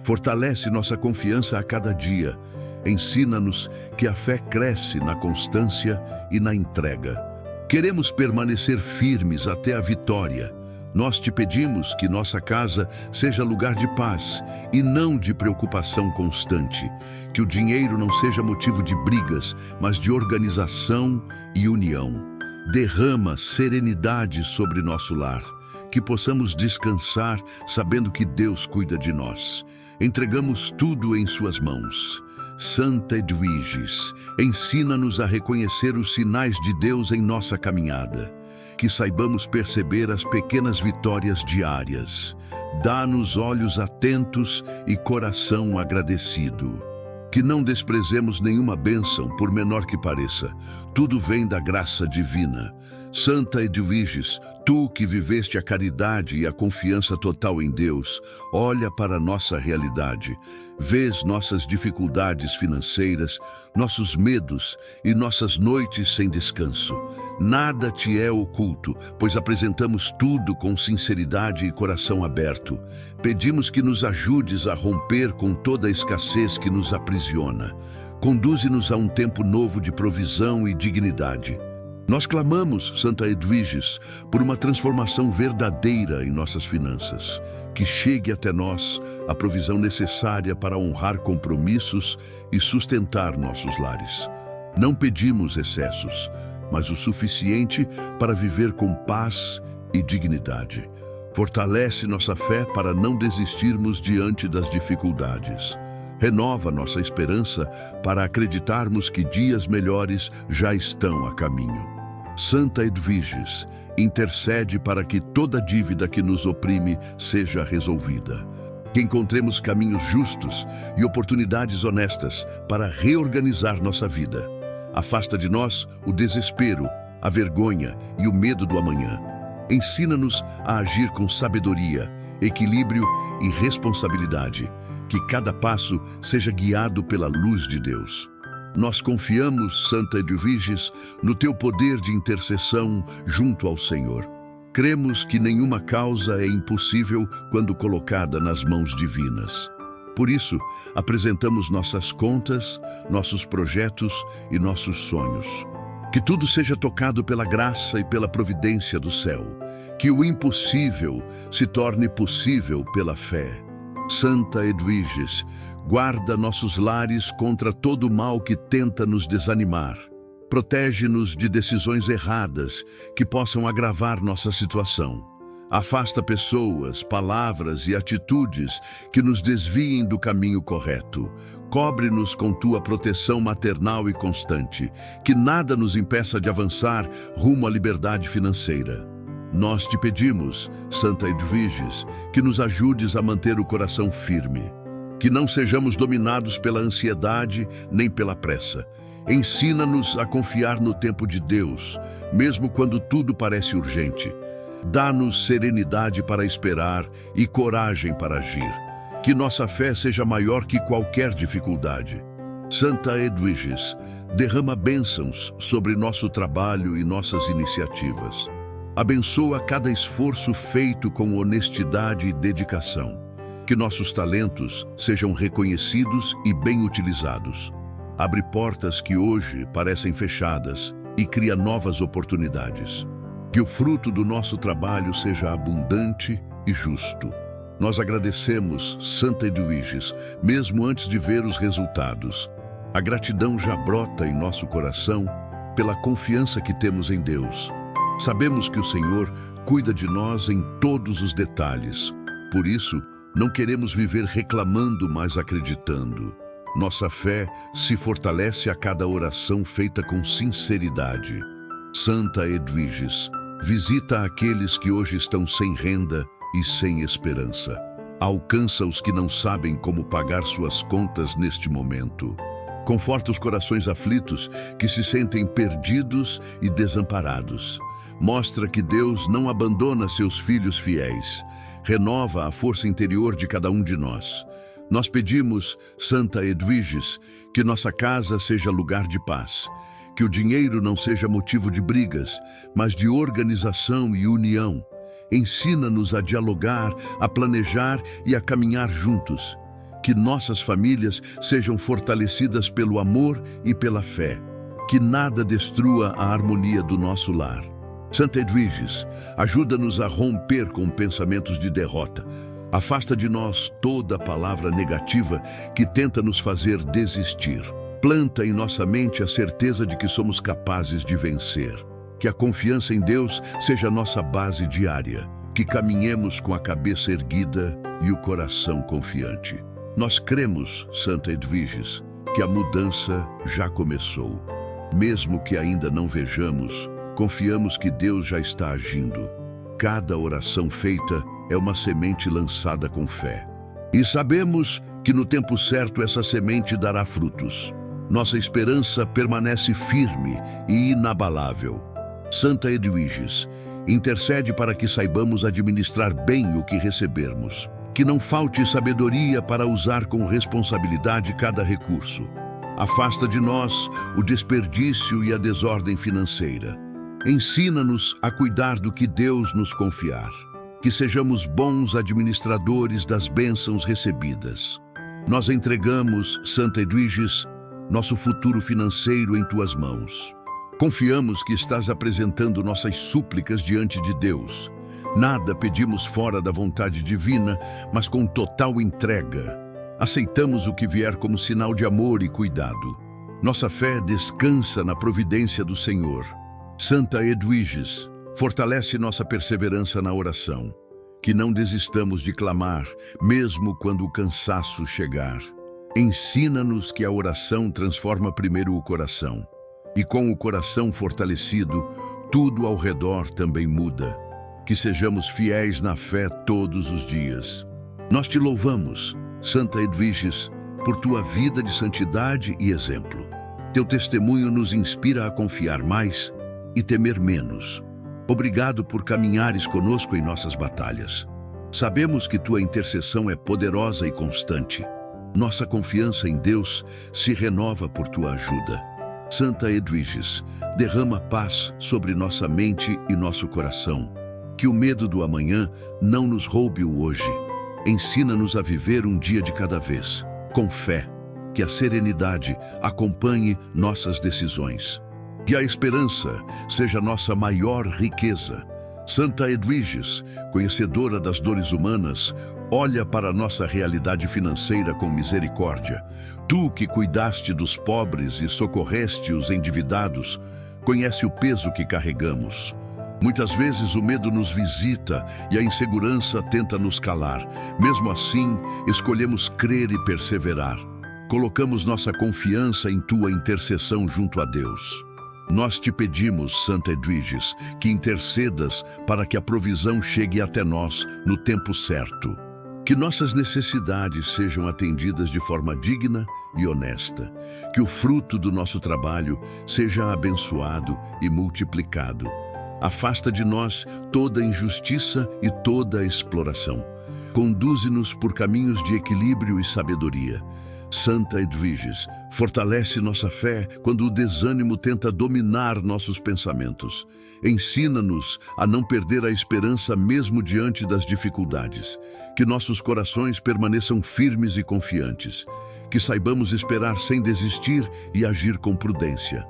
Fortalece nossa confiança a cada dia. Ensina-nos que a fé cresce na constância e na entrega. Queremos permanecer firmes até a vitória. Nós te pedimos que nossa casa seja lugar de paz e não de preocupação constante. Que o dinheiro não seja motivo de brigas, mas de organização e união. Derrama serenidade sobre nosso lar. Que possamos descansar sabendo que Deus cuida de nós. Entregamos tudo em suas mãos. Santa Edviges, ensina-nos a reconhecer os sinais de Deus em nossa caminhada. Que saibamos perceber as pequenas vitórias diárias. Dá-nos olhos atentos e coração agradecido. Que não desprezemos nenhuma bênção, por menor que pareça. Tudo vem da graça divina. Santa Edviges, tu que viveste a caridade e a confiança total em Deus, olha para a nossa realidade. Vês nossas dificuldades financeiras, nossos medos e nossas noites sem descanso. Nada te é oculto, pois apresentamos tudo com sinceridade e coração aberto. Pedimos que nos ajudes a romper com toda a escassez que nos aprisiona. Conduze-nos a um tempo novo de provisão e dignidade. Nós clamamos, Santa Edviges, por uma transformação verdadeira em nossas finanças, que chegue até nós a provisão necessária para honrar compromissos e sustentar nossos lares. Não pedimos excessos, mas o suficiente para viver com paz e dignidade. Fortalece nossa fé para não desistirmos diante das dificuldades. Renova nossa esperança para acreditarmos que dias melhores já estão a caminho. Santa Edviges, intercede para que toda dívida que nos oprime seja resolvida. Que encontremos caminhos justos e oportunidades honestas para reorganizar nossa vida. Afasta de nós o desespero, a vergonha e o medo do amanhã. Ensina-nos a agir com sabedoria, equilíbrio e responsabilidade. Que cada passo seja guiado pela luz de Deus. Nós confiamos, Santa Edviges, no teu poder de intercessão junto ao Senhor. Cremos que nenhuma causa é impossível quando colocada nas mãos divinas. Por isso, apresentamos nossas contas, nossos projetos e nossos sonhos. Que tudo seja tocado pela graça e pela providência do céu. Que o impossível se torne possível pela fé. Santa Edviges, guarda nossos lares contra todo o mal que tenta nos desanimar. Protege-nos de decisões erradas que possam agravar nossa situação. Afasta pessoas, palavras e atitudes que nos desviem do caminho correto. Cobre-nos com tua proteção maternal e constante, que nada nos impeça de avançar rumo à liberdade financeira. Nós te pedimos, Santa Edviges, que nos ajudes a manter o coração firme, que não sejamos dominados pela ansiedade nem pela pressa. Ensina-nos a confiar no tempo de Deus, mesmo quando tudo parece urgente. Dá-nos serenidade para esperar e coragem para agir. Que nossa fé seja maior que qualquer dificuldade. Santa Edviges, derrama bênçãos sobre nosso trabalho e nossas iniciativas. Abençoa cada esforço feito com honestidade e dedicação. Que nossos talentos sejam reconhecidos e bem utilizados. Abre portas que hoje parecem fechadas e cria novas oportunidades. Que o fruto do nosso trabalho seja abundante e justo. Nós agradecemos, Santa Edviges, mesmo antes de ver os resultados. A gratidão já brota em nosso coração pela confiança que temos em Deus. Sabemos que o Senhor cuida de nós em todos os detalhes. Por isso, não queremos viver reclamando, mas acreditando. Nossa fé se fortalece a cada oração feita com sinceridade. Santa Edviges, visita aqueles que hoje estão sem renda e sem esperança. Alcança os que não sabem como pagar suas contas neste momento. Conforta os corações aflitos que se sentem perdidos e desamparados. Mostra que Deus não abandona seus filhos fiéis. Renova a força interior de cada um de nós. Nós pedimos, Santa Edviges, que nossa casa seja lugar de paz. Que o dinheiro não seja motivo de brigas, mas de organização e união. Ensina-nos a dialogar, a planejar e a caminhar juntos. Que nossas famílias sejam fortalecidas pelo amor e pela fé. Que nada destrua a harmonia do nosso lar. Santa Edviges, ajuda-nos a romper com pensamentos de derrota. Afasta de nós toda palavra negativa que tenta nos fazer desistir. Planta em nossa mente a certeza de que somos capazes de vencer. Que a confiança em Deus seja nossa base diária. Que caminhemos com a cabeça erguida e o coração confiante. Nós cremos, Santa Edviges, que a mudança já começou. Mesmo que ainda não vejamos, confiamos que Deus já está agindo. Cada oração feita é uma semente lançada com fé. E sabemos que no tempo certo essa semente dará frutos. Nossa esperança permanece firme e inabalável. Santa Edwiges, intercede para que saibamos administrar bem o que recebermos, que não falte sabedoria para usar com responsabilidade cada recurso. Afasta de nós o desperdício e a desordem financeira. Ensina-nos a cuidar do que Deus nos confiar. Que sejamos bons administradores das bênçãos recebidas. Nós entregamos, Santa Edwiges, nosso futuro financeiro em tuas mãos. Confiamos que estás apresentando nossas súplicas diante de Deus. Nada pedimos fora da vontade divina, mas com total entrega. Aceitamos o que vier como sinal de amor e cuidado. Nossa fé descansa na providência do Senhor. Santa Edwiges, fortalece nossa perseverança na oração. Que não desistamos de clamar, mesmo quando o cansaço chegar. Ensina-nos que a oração transforma primeiro o coração. E com o coração fortalecido, tudo ao redor também muda. Que sejamos fiéis na fé todos os dias. Nós te louvamos, Santa Edwiges, por tua vida de santidade e exemplo. Teu testemunho nos inspira a confiar mais e temer menos. Obrigado por caminhares conosco em nossas batalhas. Sabemos que tua intercessão é poderosa e constante. Nossa confiança em Deus se renova por tua ajuda. Santa Edwiges, derrama paz sobre nossa mente e nosso coração. Que o medo do amanhã não nos roube o hoje. Ensina-nos a viver um dia de cada vez, com fé. Que a serenidade acompanhe nossas decisões. Que a esperança seja nossa maior riqueza. Santa Edwiges, conhecedora das dores humanas, olha para a nossa realidade financeira com misericórdia. Tu que cuidaste dos pobres e socorreste os endividados, conhece o peso que carregamos. Muitas vezes o medo nos visita e a insegurança tenta nos calar. Mesmo assim, escolhemos crer e perseverar. Colocamos nossa confiança em tua intercessão junto a Deus. Nós te pedimos, Santa Edwiges, que intercedas para que a provisão chegue até nós no tempo certo. Que nossas necessidades sejam atendidas de forma digna e honesta. Que o fruto do nosso trabalho seja abençoado e multiplicado. Afasta de nós toda injustiça e toda exploração. Conduze-nos por caminhos de equilíbrio e sabedoria. Santa Edwiges, fortalece nossa fé quando o desânimo tenta dominar nossos pensamentos. Ensina-nos a não perder a esperança mesmo diante das dificuldades. Que nossos corações permaneçam firmes e confiantes. Que saibamos esperar sem desistir e agir com prudência.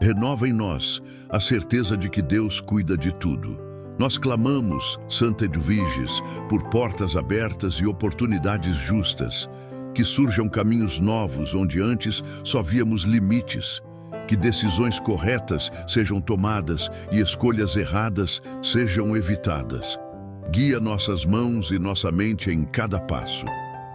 Renova em nós a certeza de que Deus cuida de tudo. Nós clamamos, Santa Edwiges, por portas abertas e oportunidades justas. Que surjam caminhos novos onde antes só víamos limites. Que decisões corretas sejam tomadas e escolhas erradas sejam evitadas. Guia nossas mãos e nossa mente em cada passo.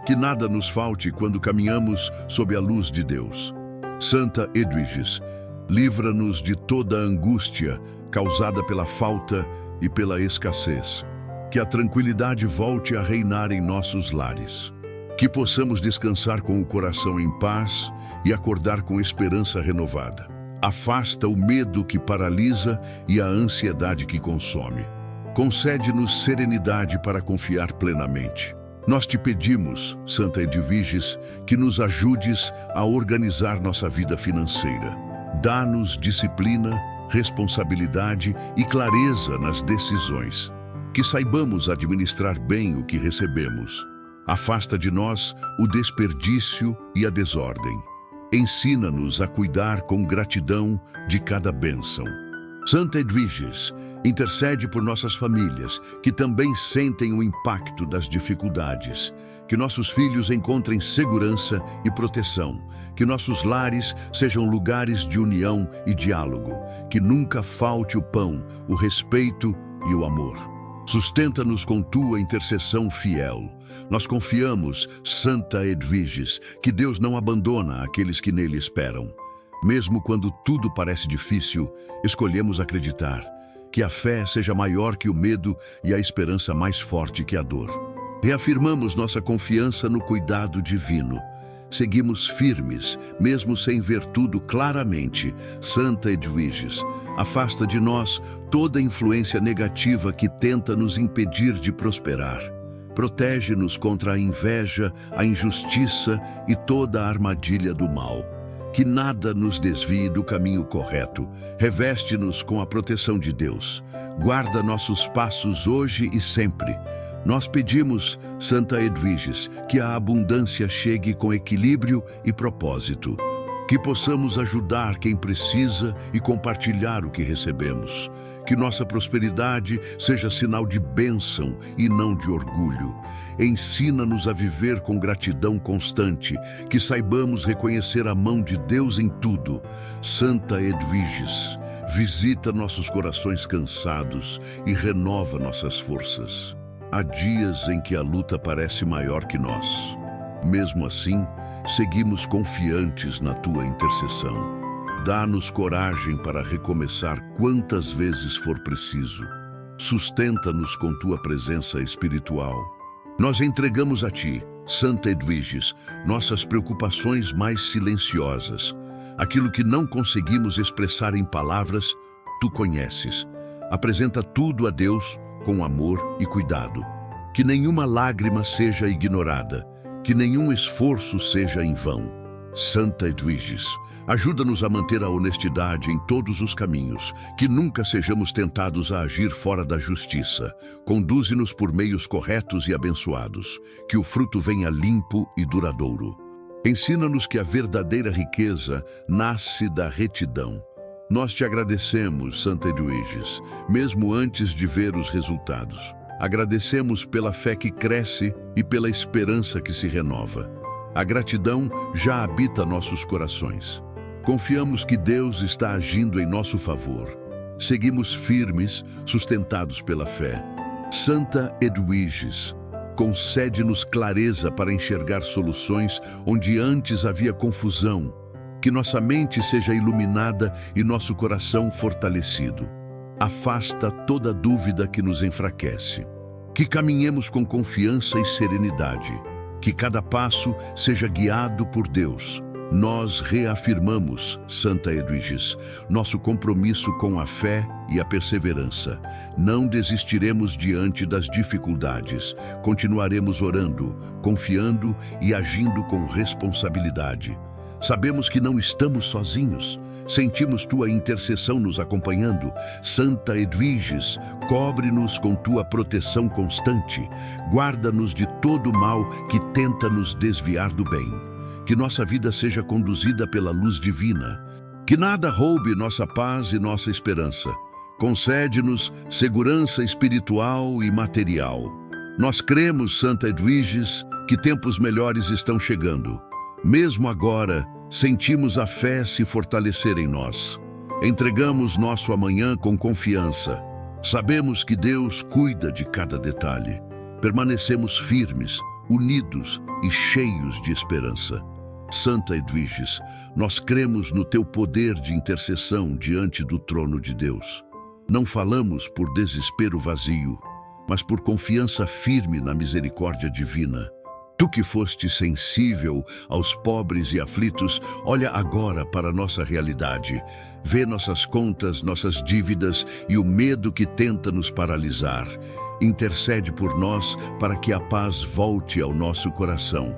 Que nada nos falte quando caminhamos sob a luz de Deus. Santa Edwiges, livra-nos de toda a angústia causada pela falta e pela escassez. Que a tranquilidade volte a reinar em nossos lares. Que possamos descansar com o coração em paz e acordar com esperança renovada. Afasta o medo que paralisa e a ansiedade que consome. Concede-nos serenidade para confiar plenamente. Nós te pedimos, Santa Edwiges, que nos ajudes a organizar nossa vida financeira. Dá-nos disciplina, responsabilidade e clareza nas decisões. Que saibamos administrar bem o que recebemos. Afasta de nós o desperdício e a desordem. Ensina-nos a cuidar com gratidão de cada bênção. Santa Edwiges, intercede por nossas famílias, que também sentem o impacto das dificuldades. Que nossos filhos encontrem segurança e proteção. Que nossos lares sejam lugares de união e diálogo. Que nunca falte o pão, o respeito e o amor. Sustenta-nos com tua intercessão fiel. Nós confiamos, Santa Edwiges, que Deus não abandona aqueles que nele esperam. Mesmo quando tudo parece difícil, escolhemos acreditar. Que a fé seja maior que o medo e a esperança mais forte que a dor. Reafirmamos nossa confiança no cuidado divino. seguimos firmes, mesmo sem ver tudo claramente. Santa Edwiges, afasta de nós toda influência negativa que tenta nos impedir de prosperar. Protege-nos contra a inveja, a injustiça e toda a armadilha do mal. Que nada nos desvie do caminho correto. Reveste-nos com a proteção de Deus. Guarda nossos passos hoje e sempre. Nós pedimos, Santa Edwiges, que a abundância chegue com equilíbrio e propósito. Que possamos ajudar quem precisa e compartilhar o que recebemos. Que nossa prosperidade seja sinal de bênção e não de orgulho. Ensina-nos a viver com gratidão constante, que saibamos reconhecer a mão de Deus em tudo. Santa Edwiges, visita nossos corações cansados e renova nossas forças. Há dias em que a luta parece maior que nós. Mesmo assim, seguimos confiantes na tua intercessão. Dá-nos coragem para recomeçar quantas vezes for preciso. Sustenta-nos com tua presença espiritual. Nós entregamos a ti, Santa Edwiges, nossas preocupações mais silenciosas. Aquilo que não conseguimos expressar em palavras, tu conheces. Apresenta tudo a Deus com amor e cuidado. Que nenhuma lágrima seja ignorada, que nenhum esforço seja em vão. Santa Edwiges, ajuda-nos a manter a honestidade em todos os caminhos, que nunca sejamos tentados a agir fora da justiça. Conduze-nos por meios corretos e abençoados, que o fruto venha limpo e duradouro. Ensina-nos que a verdadeira riqueza nasce da retidão. Nós te agradecemos, Santa Edwiges, mesmo antes de ver os resultados. Agradecemos pela fé que cresce e pela esperança que se renova. A gratidão já habita nossos corações. Confiamos que Deus está agindo em nosso favor. Seguimos firmes, sustentados pela fé. Santa Edwiges, concede-nos clareza para enxergar soluções onde antes havia confusão. Que nossa mente seja iluminada e nosso coração fortalecido. Afasta toda dúvida que nos enfraquece. Que caminhemos com confiança e serenidade. Que cada passo seja guiado por Deus. Nós reafirmamos, Santa Edwiges, nosso compromisso com a fé e a perseverança. Não desistiremos diante das dificuldades. Continuaremos orando, confiando e agindo com responsabilidade. Sabemos que não estamos sozinhos. Sentimos tua intercessão nos acompanhando. Santa Edwiges, cobre-nos com tua proteção constante. Guarda-nos de todo mal que tenta nos desviar do bem. Que nossa vida seja conduzida pela luz divina. Que nada roube nossa paz e nossa esperança. Concede-nos segurança espiritual e material. Nós cremos, Santa Edwiges, que tempos melhores estão chegando. Mesmo agora, sentimos a fé se fortalecer em nós. Entregamos nosso amanhã com confiança. Sabemos que Deus cuida de cada detalhe. Permanecemos firmes, unidos e cheios de esperança. Santa Edwiges, nós cremos no teu poder de intercessão diante do trono de Deus. Não falamos por desespero vazio, mas por confiança firme na misericórdia divina. Tu que foste sensível aos pobres e aflitos, olha agora para nossa realidade. Vê nossas contas, nossas dívidas e o medo que tenta nos paralisar. Intercede por nós para que a paz volte ao nosso coração.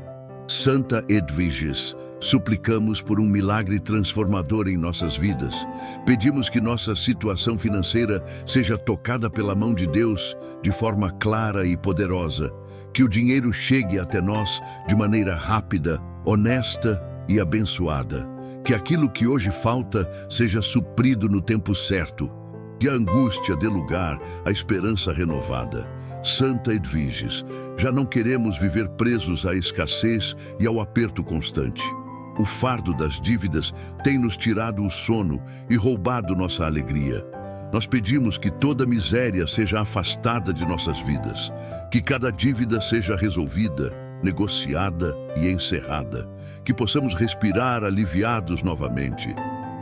Santa Edwiges, suplicamos por um milagre transformador em nossas vidas. Pedimos que nossa situação financeira seja tocada pela mão de Deus de forma clara e poderosa. Que o dinheiro chegue até nós de maneira rápida, honesta e abençoada. Que aquilo que hoje falta seja suprido no tempo certo. Que a angústia dê lugar à esperança renovada. Santa Edwiges, já não queremos viver presos à escassez e ao aperto constante. O fardo das dívidas tem nos tirado o sono e roubado nossa alegria. Nós pedimos que toda miséria seja afastada de nossas vidas, que cada dívida seja resolvida, negociada e encerrada, que possamos respirar aliviados novamente.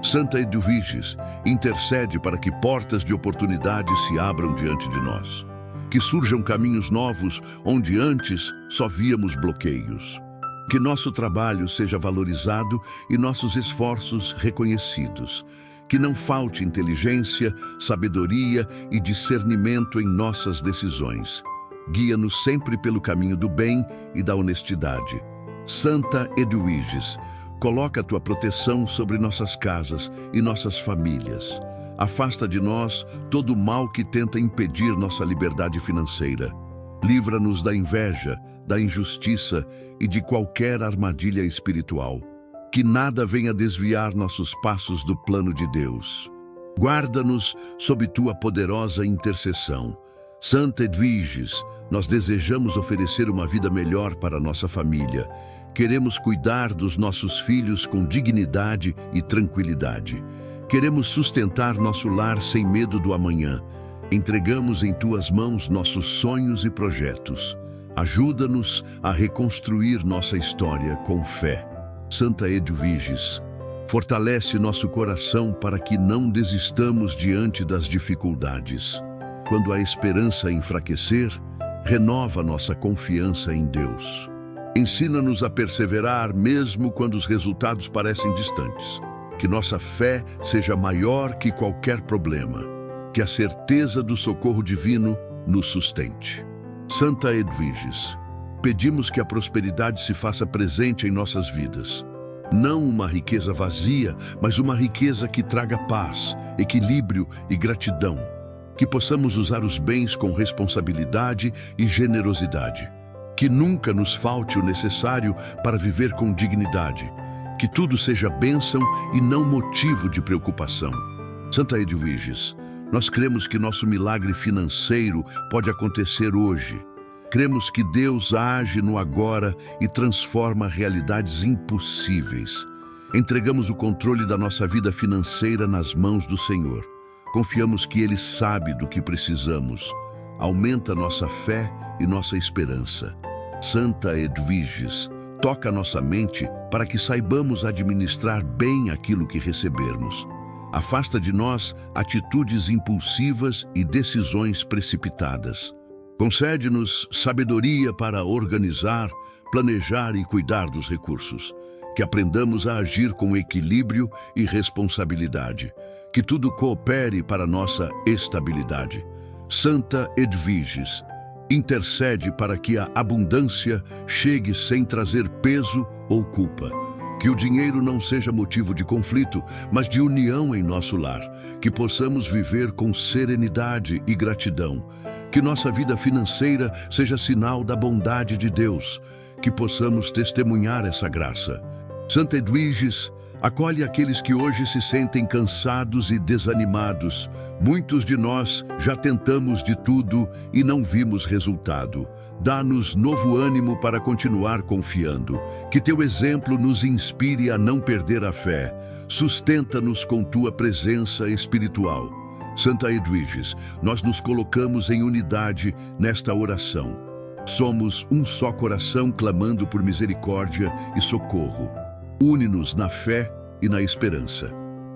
Santa Edwiges, intercede para que portas de oportunidade se abram diante de nós, que surjam caminhos novos onde antes só víamos bloqueios. Que nosso trabalho seja valorizado e nossos esforços reconhecidos. Que não falte inteligência, sabedoria e discernimento em nossas decisões. Guia-nos sempre pelo caminho do bem e da honestidade. Santa Edwiges, coloca a tua proteção sobre nossas casas e nossas famílias. Afasta de nós todo o mal que tenta impedir nossa liberdade financeira. Livra-nos da inveja, da injustiça e de qualquer armadilha espiritual. Que nada venha desviar nossos passos do plano de Deus. Guarda-nos sob tua poderosa intercessão. Santa Edwiges, nós desejamos oferecer uma vida melhor para nossa família. Queremos cuidar dos nossos filhos com dignidade e tranquilidade. Queremos sustentar nosso lar sem medo do amanhã. Entregamos em tuas mãos nossos sonhos e projetos. Ajuda-nos a reconstruir nossa história com fé. Santa Edwiges, fortalece nosso coração para que não desistamos diante das dificuldades. Quando a esperança enfraquecer, renova nossa confiança em Deus. Ensina-nos a perseverar mesmo quando os resultados parecem distantes. Que nossa fé seja maior que qualquer problema. Que a certeza do socorro divino nos sustente. Santa Edwiges, pedimos que a prosperidade se faça presente em nossas vidas. Não uma riqueza vazia, mas uma riqueza que traga paz, equilíbrio e gratidão. Que possamos usar os bens com responsabilidade e generosidade. Que nunca nos falte o necessário para viver com dignidade. Que tudo seja bênção e não motivo de preocupação. Santa Edwiges, nós cremos que nosso milagre financeiro pode acontecer hoje. Cremos que Deus age no agora e transforma realidades impossíveis. Entregamos o controle da nossa vida financeira nas mãos do Senhor. Confiamos que Ele sabe do que precisamos. Aumenta nossa fé e nossa esperança. Santa Edwiges, toca nossa mente para que saibamos administrar bem aquilo que recebermos. Afasta de nós atitudes impulsivas e decisões precipitadas. Concede-nos sabedoria para organizar, planejar e cuidar dos recursos. Que aprendamos a agir com equilíbrio e responsabilidade. Que tudo coopere para nossa estabilidade. Santa Edwiges, intercede para que a abundância chegue sem trazer peso ou culpa. Que o dinheiro não seja motivo de conflito, mas de união em nosso lar. Que possamos viver com serenidade e gratidão. Que nossa vida financeira seja sinal da bondade de Deus. Que possamos testemunhar essa graça. Santa Edwiges, acolhe aqueles que hoje se sentem cansados e desanimados. Muitos de nós já tentamos de tudo e não vimos resultado. Dá-nos novo ânimo para continuar confiando. Que teu exemplo nos inspire a não perder a fé. Sustenta-nos com tua presença espiritual. Santa Edwiges, nós nos colocamos em unidade nesta oração. Somos um só coração clamando por misericórdia e socorro. Une-nos na fé e na esperança.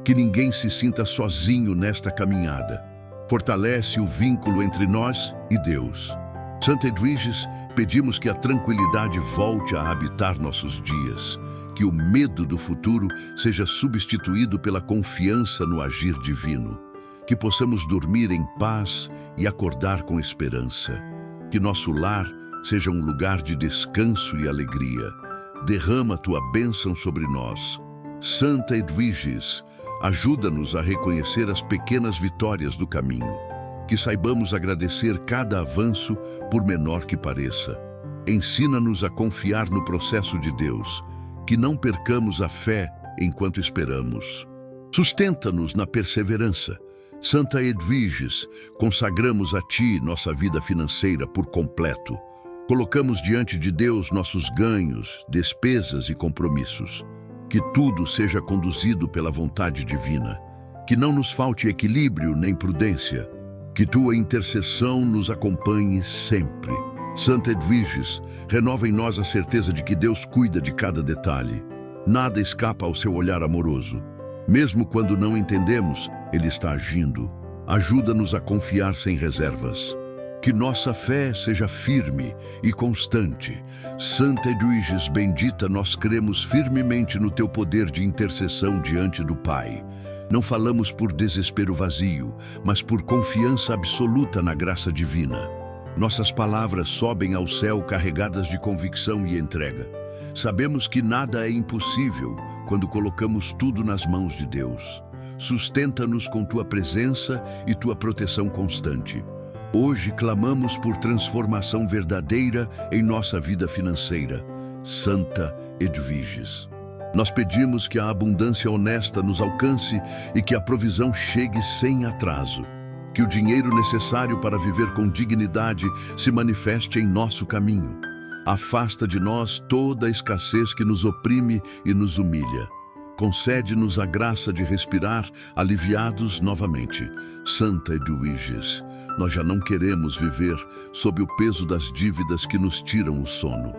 Que ninguém se sinta sozinho nesta caminhada. Fortalece o vínculo entre nós e Deus. Santa Edwiges, pedimos que a tranquilidade volte a habitar nossos dias. Que o medo do futuro seja substituído pela confiança no agir divino. Que possamos dormir em paz e acordar com esperança. Que nosso lar seja um lugar de descanso e alegria. Derrama tua bênção sobre nós. Santa Edwiges, ajuda-nos a reconhecer as pequenas vitórias do caminho. Que saibamos agradecer cada avanço, por menor que pareça. Ensina-nos a confiar no processo de Deus. Que não percamos a fé enquanto esperamos. Sustenta-nos na perseverança. Santa Edwiges, consagramos a Ti nossa vida financeira por completo. Colocamos diante de Deus nossos ganhos, despesas e compromissos. Que tudo seja conduzido pela vontade divina. Que não nos falte equilíbrio nem prudência. Que Tua intercessão nos acompanhe sempre. Santa Edwiges, renova em nós a certeza de que Deus cuida de cada detalhe. Nada escapa ao seu olhar amoroso. Mesmo quando não entendemos, Ele está agindo. Ajuda-nos a confiar sem reservas. Que nossa fé seja firme e constante. Santa Edwiges bendita, nós cremos firmemente no teu poder de intercessão diante do Pai. Não falamos por desespero vazio, mas por confiança absoluta na graça divina. Nossas palavras sobem ao céu carregadas de convicção e entrega. Sabemos que nada é impossível quando colocamos tudo nas mãos de Deus. Sustenta-nos com tua presença e tua proteção constante. Hoje clamamos por transformação verdadeira em nossa vida financeira. Santa Edwiges. Nós pedimos que a abundância honesta nos alcance e que a provisão chegue sem atraso. Que o dinheiro necessário para viver com dignidade se manifeste em nosso caminho. Afasta de nós toda a escassez que nos oprime e nos humilha. Concede-nos a graça de respirar aliviados novamente. Santa Edwiges, nós já não queremos viver sob o peso das dívidas que nos tiram o sono.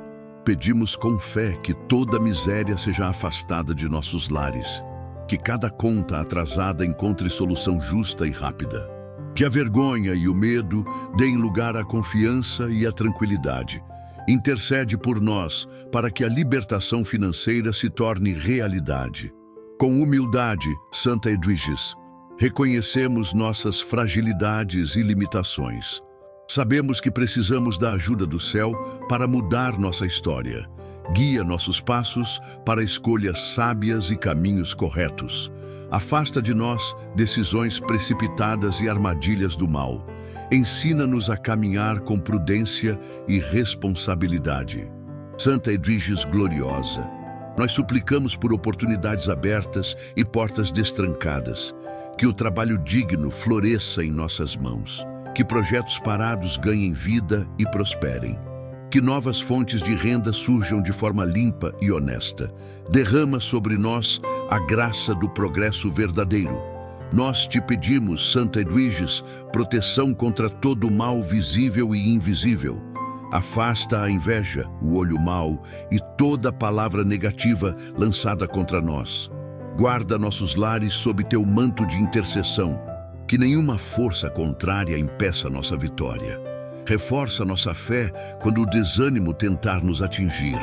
Pedimos com fé que toda miséria seja afastada de nossos lares. Que cada conta atrasada encontre solução justa e rápida. Que a vergonha e o medo deem lugar à confiança e à tranquilidade. Intercede por nós para que a libertação financeira se torne realidade. Com humildade, Santa Edwiges, reconhecemos nossas fragilidades e limitações. Sabemos que precisamos da ajuda do céu para mudar nossa história. Guia nossos passos para escolhas sábias e caminhos corretos. Afasta de nós decisões precipitadas e armadilhas do mal. Ensina-nos a caminhar com prudência e responsabilidade. Santa Edwiges gloriosa, nós suplicamos por oportunidades abertas e portas destrancadas. Que o trabalho digno floresça em nossas mãos. Que projetos parados ganhem vida e prosperem. Que novas fontes de renda surjam de forma limpa e honesta. Derrama sobre nós a graça do progresso verdadeiro. Nós te pedimos, Santa Edwiges, proteção contra todo o mal visível e invisível. Afasta a inveja, o olho mau e toda palavra negativa lançada contra nós. Guarda nossos lares sob teu manto de intercessão. Que nenhuma força contrária impeça nossa vitória. Reforça nossa fé quando o desânimo tentar nos atingir.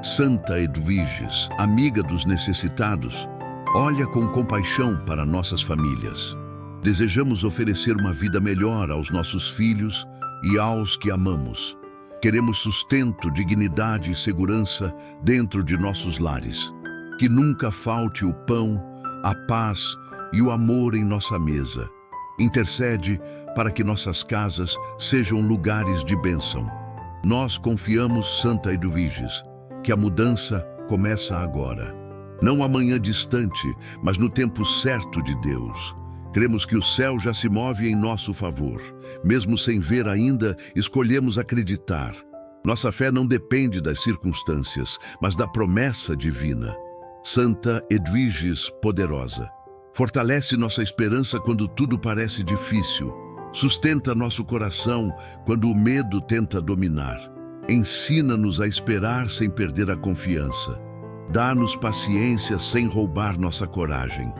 Santa Edwiges, amiga dos necessitados, olha com compaixão para nossas famílias. Desejamos oferecer uma vida melhor aos nossos filhos e aos que amamos. Queremos sustento, dignidade e segurança dentro de nossos lares. Que nunca falte o pão, a paz e o amor em nossa mesa. Intercede para que nossas casas sejam lugares de bênção. Nós confiamos, Santa Edwiges, que a mudança começa agora. Não amanhã distante, mas no tempo certo de Deus. Cremos que o céu já se move em nosso favor. Mesmo sem ver ainda, escolhemos acreditar. Nossa fé não depende das circunstâncias, mas da promessa divina. Santa Edwiges poderosa, fortalece nossa esperança quando tudo parece difícil. Sustenta nosso coração quando o medo tenta dominar. Ensina-nos a esperar sem perder a confiança. Dá-nos paciência sem roubar nossa coragem.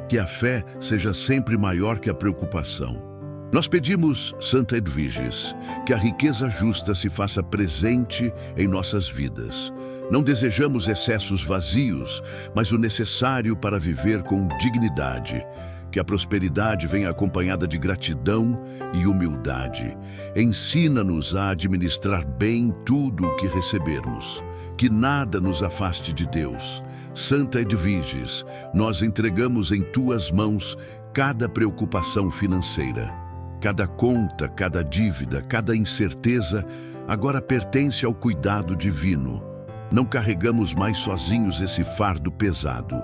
Que a fé seja sempre maior que a preocupação. Nós pedimos, Santa Edwiges, que a riqueza justa se faça presente em nossas vidas. Não desejamos excessos vazios, mas o necessário para viver com dignidade. Que a prosperidade venha acompanhada de gratidão e humildade. Ensina-nos a administrar bem tudo o que recebermos. Que nada nos afaste de Deus. Santa Edwiges, nós entregamos em tuas mãos cada preocupação financeira. Cada conta, cada dívida, cada incerteza, agora pertence ao cuidado divino. Não carregamos mais sozinhos esse fardo pesado.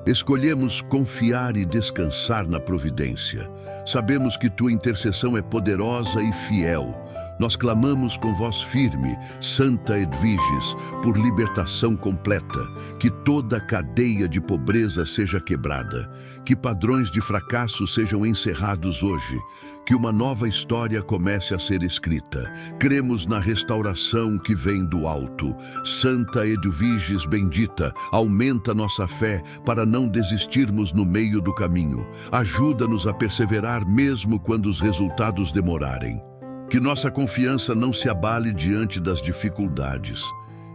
Escolhemos confiar e descansar na providência. Sabemos que tua intercessão é poderosa e fiel. Nós clamamos com voz firme, Santa Edwiges, por libertação completa. Que toda cadeia de pobreza seja quebrada. Que padrões de fracasso sejam encerrados hoje. Que uma nova história comece a ser escrita. Cremos na restauração que vem do alto. Santa Edwiges bendita, aumenta nossa fé para não desistirmos no meio do caminho. Ajuda-nos a perseverar mesmo quando os resultados demorarem. Que nossa confiança não se abale diante das dificuldades.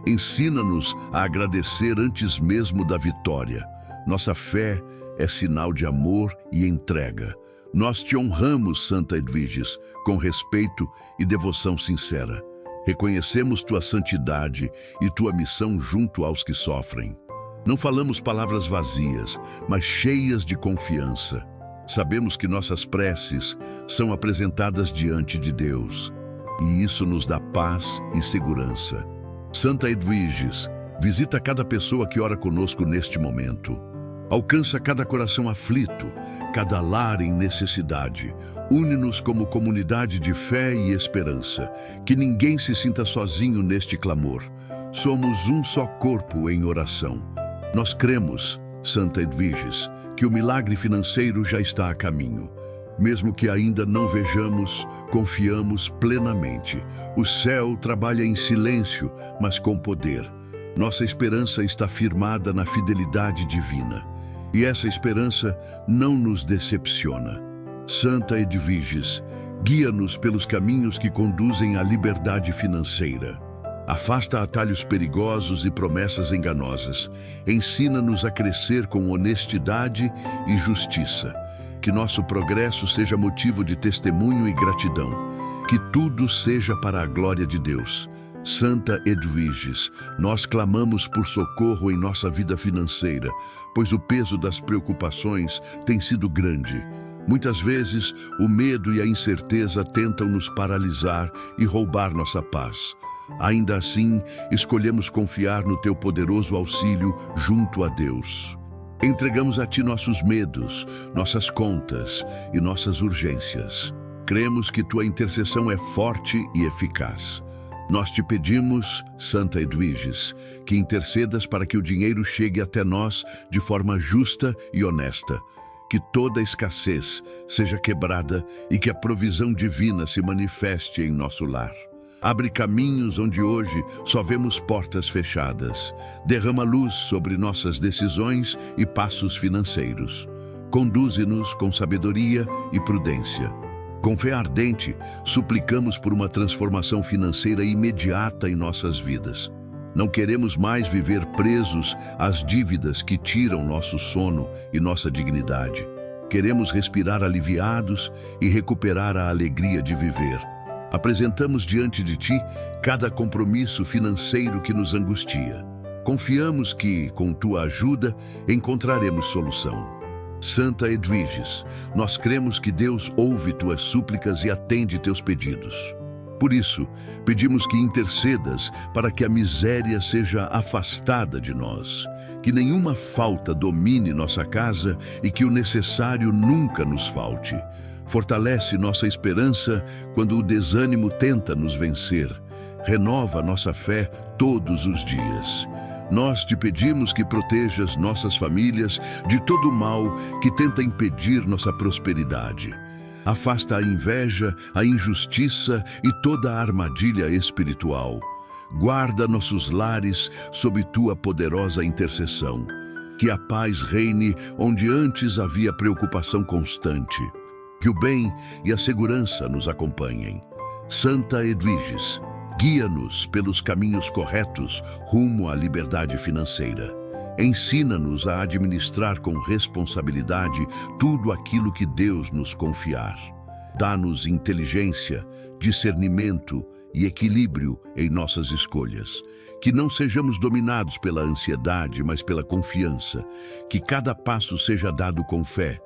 Ensina-nos a agradecer antes mesmo da vitória. Nossa fé é sinal de amor e entrega. Nós te honramos, Santa Edviges, com respeito e devoção sincera. Reconhecemos tua santidade e tua missão junto aos que sofrem. Não falamos palavras vazias, mas cheias de confiança. Sabemos que nossas preces são apresentadas diante de Deus, e isso nos dá paz e segurança. Santa Edviges, visita cada pessoa que ora conosco neste momento. Alcança cada coração aflito, cada lar em necessidade. Une-nos como comunidade de fé e esperança. Que ninguém se sinta sozinho neste clamor. Somos um só corpo em oração. Nós cremos, Santa Edviges, que o milagre financeiro já está a caminho. Mesmo que ainda não vejamos, confiamos plenamente. O céu trabalha em silêncio, mas com poder. Nossa esperança está firmada na fidelidade divina. E essa esperança não nos decepciona. Santa Edviges, guia-nos pelos caminhos que conduzem à liberdade financeira. Afasta atalhos perigosos e promessas enganosas. Ensina-nos a crescer com honestidade e justiça. Que nosso progresso seja motivo de testemunho e gratidão. Que tudo seja para a glória de Deus. Santa Edviges, nós clamamos por socorro em nossa vida financeira, pois o peso das preocupações tem sido grande. Muitas vezes, o medo e a incerteza tentam nos paralisar e roubar nossa paz. Ainda assim, escolhemos confiar no teu poderoso auxílio junto a Deus. Entregamos a ti nossos medos, nossas contas e nossas urgências. Cremos que tua intercessão é forte e eficaz. Nós te pedimos, Santa Edviges, que intercedas para que o dinheiro chegue até nós de forma justa e honesta. Que toda escassez seja quebrada e que a provisão divina se manifeste em nosso lar. Abre caminhos onde hoje só vemos portas fechadas. Derrama luz sobre nossas decisões e passos financeiros. Conduze-nos com sabedoria e prudência. Com fé ardente, suplicamos por uma transformação financeira imediata em nossas vidas. Não queremos mais viver presos às dívidas que tiram nosso sono e nossa dignidade. Queremos respirar aliviados e recuperar a alegria de viver. Apresentamos diante de ti cada compromisso financeiro que nos angustia. Confiamos que, com tua ajuda, encontraremos solução. Santa Edviges, nós cremos que Deus ouve tuas súplicas e atende teus pedidos. Por isso, pedimos que intercedas para que a miséria seja afastada de nós, que nenhuma falta domine nossa casa e que o necessário nunca nos falte. Fortalece nossa esperança quando o desânimo tenta nos vencer. Renova nossa fé todos os dias. Nós te pedimos que protejas nossas famílias de todo o mal que tenta impedir nossa prosperidade. Afasta a inveja, a injustiça e toda a armadilha espiritual. Guarda nossos lares sob tua poderosa intercessão. Que a paz reine onde antes havia preocupação constante. Que o bem e a segurança nos acompanhem. Santa Edviges, guia-nos pelos caminhos corretos rumo à liberdade financeira. Ensina-nos a administrar com responsabilidade tudo aquilo que Deus nos confiar. Dá-nos inteligência, discernimento e equilíbrio em nossas escolhas. Que não sejamos dominados pela ansiedade, mas pela confiança. Que cada passo seja dado com fé.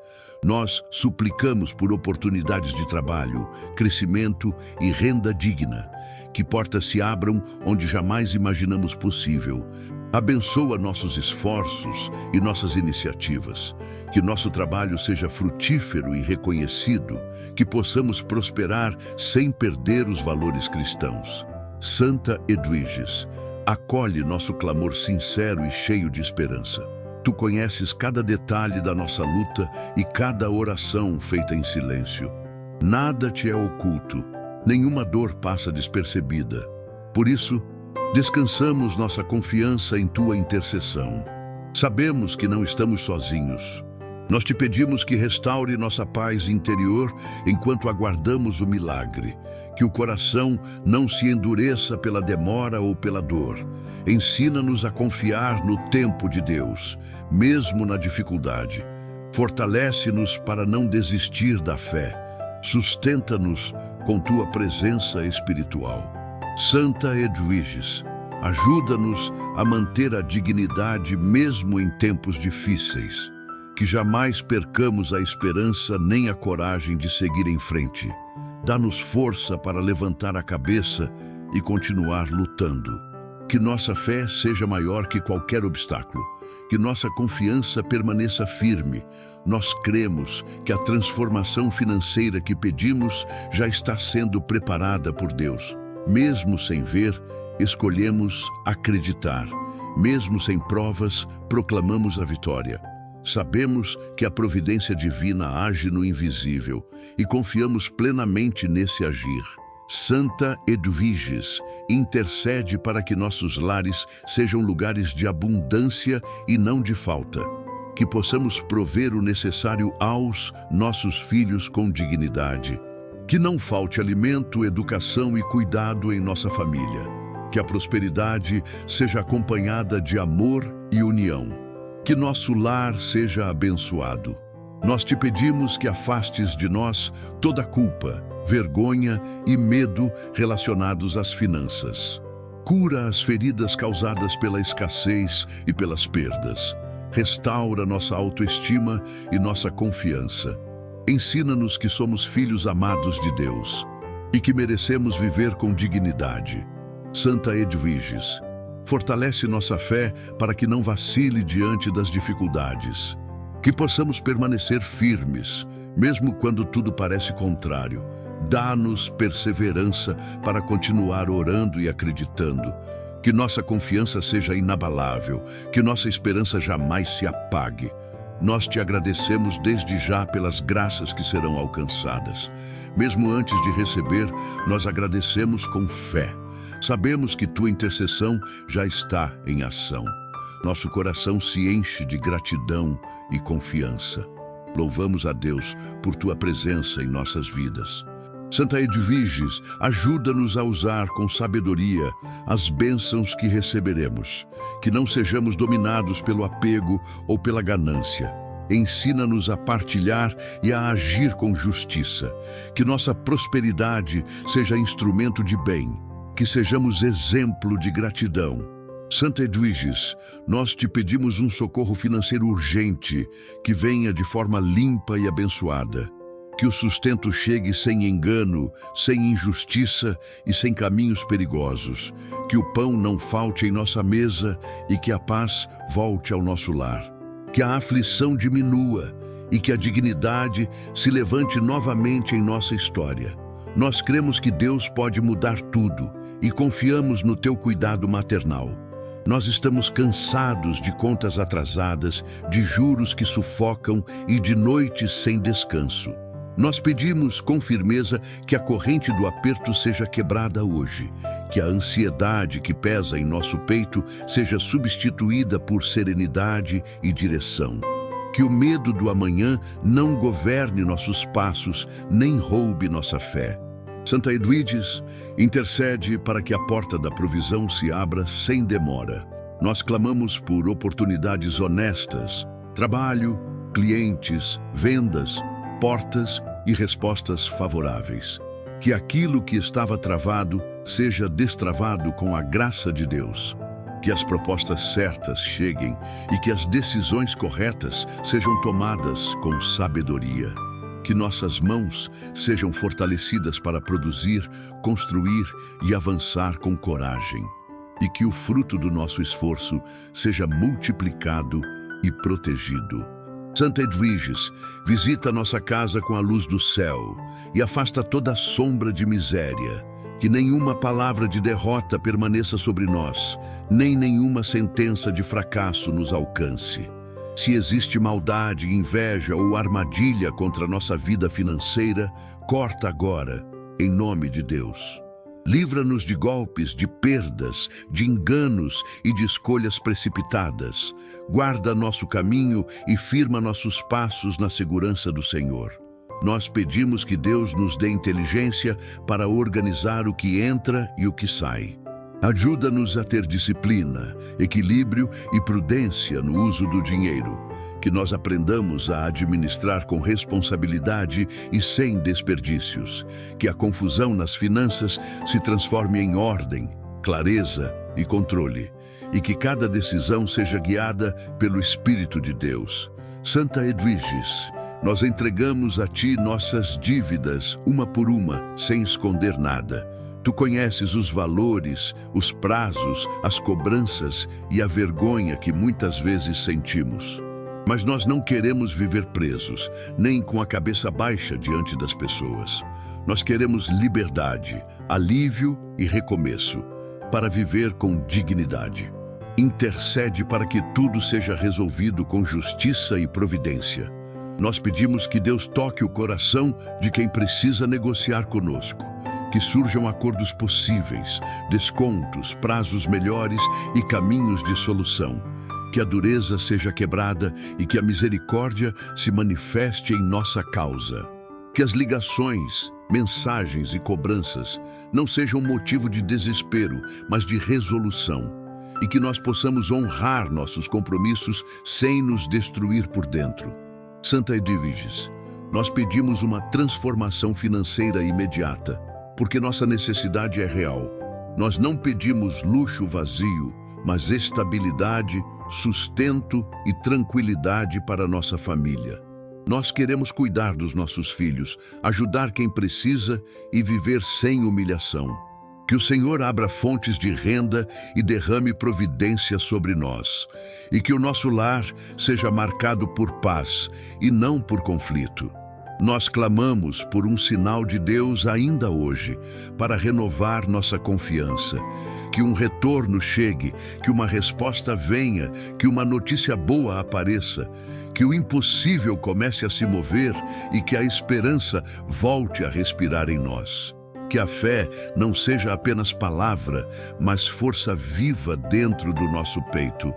Nós suplicamos por oportunidades de trabalho, crescimento e renda digna. Que portas se abram onde jamais imaginamos possível. Abençoa nossos esforços e nossas iniciativas. Que nosso trabalho seja frutífero e reconhecido. Que possamos prosperar sem perder os valores cristãos. Santa Edviges, acolhe nosso clamor sincero e cheio de esperança. Tu conheces cada detalhe da nossa luta e cada oração feita em silêncio. Nada te é oculto, nenhuma dor passa despercebida. Por isso, descansamos nossa confiança em tua intercessão. Sabemos que não estamos sozinhos. Nós te pedimos que restaure nossa paz interior enquanto aguardamos o milagre, que o coração não se endureça pela demora ou pela dor. Ensina-nos a confiar no tempo de Deus, mesmo na dificuldade. Fortalece-nos para não desistir da fé. Sustenta-nos com tua presença espiritual. Santa Edwiges, ajuda-nos a manter a dignidade mesmo em tempos difíceis. Que jamais percamos a esperança nem a coragem de seguir em frente. Dá-nos força para levantar a cabeça e continuar lutando. Que nossa fé seja maior que qualquer obstáculo. Que nossa confiança permaneça firme. Nós cremos que a transformação financeira que pedimos já está sendo preparada por Deus. Mesmo sem ver, escolhemos acreditar. Mesmo sem provas, proclamamos a vitória. Sabemos que a providência divina age no invisível e confiamos plenamente nesse agir. Santa Edwiges, intercede para que nossos lares sejam lugares de abundância e não de falta. Que possamos prover o necessário aos nossos filhos com dignidade. Que não falte alimento, educação e cuidado em nossa família. Que a prosperidade seja acompanhada de amor e união. Que nosso lar seja abençoado. Nós te pedimos que afastes de nós toda culpa, vergonha e medo relacionados às finanças. Cura as feridas causadas pela escassez e pelas perdas. Restaura nossa autoestima e nossa confiança. Ensina-nos que somos filhos amados de Deus e que merecemos viver com dignidade. Santa Edwiges, fortalece nossa fé para que não vacile diante das dificuldades. Que possamos permanecer firmes, mesmo quando tudo parece contrário. Dá-nos perseverança para continuar orando e acreditando. Que nossa confiança seja inabalável, que nossa esperança jamais se apague. Nós te agradecemos desde já pelas graças que serão alcançadas. Mesmo antes de receber, nós agradecemos com fé. Sabemos que tua intercessão já está em ação. Nosso coração se enche de gratidão e confiança. Louvamos a Deus por tua presença em nossas vidas. Santa Edwiges, ajuda-nos a usar com sabedoria as bênçãos que receberemos. Que não sejamos dominados pelo apego ou pela ganância. Ensina-nos a partilhar e a agir com justiça. Que nossa prosperidade seja instrumento de bem. Que sejamos exemplo de gratidão. Santa Edwiges, nós te pedimos um socorro financeiro urgente, que venha de forma limpa e abençoada. Que o sustento chegue sem engano, sem injustiça e sem caminhos perigosos. Que o pão não falte em nossa mesa e que a paz volte ao nosso lar. Que a aflição diminua e que a dignidade se levante novamente em nossa história. Nós cremos que Deus pode mudar tudo e confiamos no teu cuidado maternal. Nós estamos cansados de contas atrasadas, de juros que sufocam e de noites sem descanso. Nós pedimos com firmeza que a corrente do aperto seja quebrada hoje, que a ansiedade que pesa em nosso peito seja substituída por serenidade e direção. Que o medo do amanhã não governe nossos passos, nem roube nossa fé. Santa Edwiges, intercede para que a porta da provisão se abra sem demora. Nós clamamos por oportunidades honestas, trabalho, clientes, vendas, portas e respostas favoráveis. Que aquilo que estava travado seja destravado com a graça de Deus. Que as propostas certas cheguem e que as decisões corretas sejam tomadas com sabedoria. Que nossas mãos sejam fortalecidas para produzir, construir e avançar com coragem. E que o fruto do nosso esforço seja multiplicado e protegido. Santa Edwiges, visita nossa casa com a luz do céu e afasta toda sombra de miséria. Que nenhuma palavra de derrota permaneça sobre nós, nem nenhuma sentença de fracasso nos alcance. Se existe maldade, inveja ou armadilha contra nossa vida financeira, corta agora, em nome de Deus. Livra-nos de golpes, de perdas, de enganos e de escolhas precipitadas. Guarda nosso caminho e firma nossos passos na segurança do Senhor. Nós pedimos que Deus nos dê inteligência para organizar o que entra e o que sai. Ajuda-nos a ter disciplina, equilíbrio e prudência no uso do dinheiro. Que nós aprendamos a administrar com responsabilidade e sem desperdícios. Que a confusão nas finanças se transforme em ordem, clareza e controle. E que cada decisão seja guiada pelo Espírito de Deus. Santa Edviges, nós entregamos a Ti nossas dívidas, uma por uma, sem esconder nada. Tu conheces os valores, os prazos, as cobranças e a vergonha que muitas vezes sentimos. Mas nós não queremos viver presos, nem com a cabeça baixa diante das pessoas. Nós queremos liberdade, alívio e recomeço, para viver com dignidade. Intercede para que tudo seja resolvido com justiça e providência. Nós pedimos que Deus toque o coração de quem precisa negociar conosco. Que surjam acordos possíveis, descontos, prazos melhores e caminhos de solução. Que a dureza seja quebrada e que a misericórdia se manifeste em nossa causa. Que as ligações, mensagens e cobranças não sejam motivo de desespero, mas de resolução. E que nós possamos honrar nossos compromissos sem nos destruir por dentro. Santa Edviges, nós pedimos uma transformação financeira imediata, porque nossa necessidade é real. Nós não pedimos luxo vazio, mas estabilidade, sustento e tranquilidade para nossa família. Nós queremos cuidar dos nossos filhos, ajudar quem precisa e viver sem humilhação. Que o Senhor abra fontes de renda e derrame providência sobre nós. E que o nosso lar seja marcado por paz e não por conflito. Nós clamamos por um sinal de Deus ainda hoje, para renovar nossa confiança. Que um retorno chegue, que uma resposta venha, que uma notícia boa apareça, que o impossível comece a se mover e que a esperança volte a respirar em nós. Que a fé não seja apenas palavra, mas força viva dentro do nosso peito.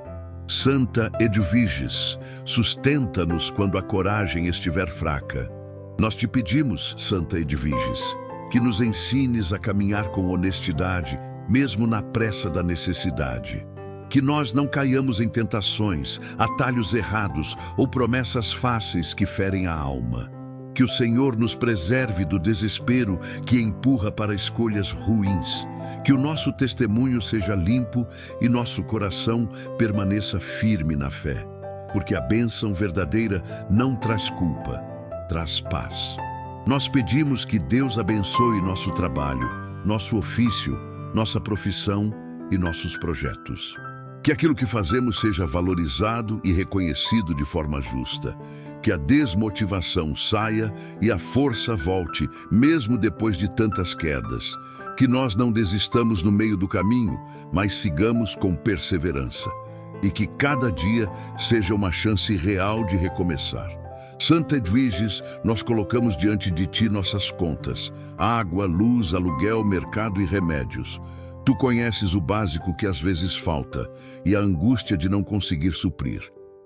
Santa Edviges, sustenta-nos quando a coragem estiver fraca. Nós te pedimos, Santa Edviges, que nos ensines a caminhar com honestidade, mesmo na pressa da necessidade. Que nós não caiamos em tentações, atalhos errados ou promessas fáceis que ferem a alma. Que o Senhor nos preserve do desespero que empurra para escolhas ruins. Que o nosso testemunho seja limpo e nosso coração permaneça firme na fé. Porque a bênção verdadeira não traz culpa, traz paz. Nós pedimos que Deus abençoe nosso trabalho, nosso ofício, nossa profissão e nossos projetos. Que aquilo que fazemos seja valorizado e reconhecido de forma justa. Que a desmotivação saia e a força volte, mesmo depois de tantas quedas. Que nós não desistamos no meio do caminho, mas sigamos com perseverança. E que cada dia seja uma chance real de recomeçar. Santa Edviges, nós colocamos diante de Ti nossas contas: água, luz, aluguel, mercado e remédios. Tu conheces o básico que às vezes falta e a angústia de não conseguir suprir.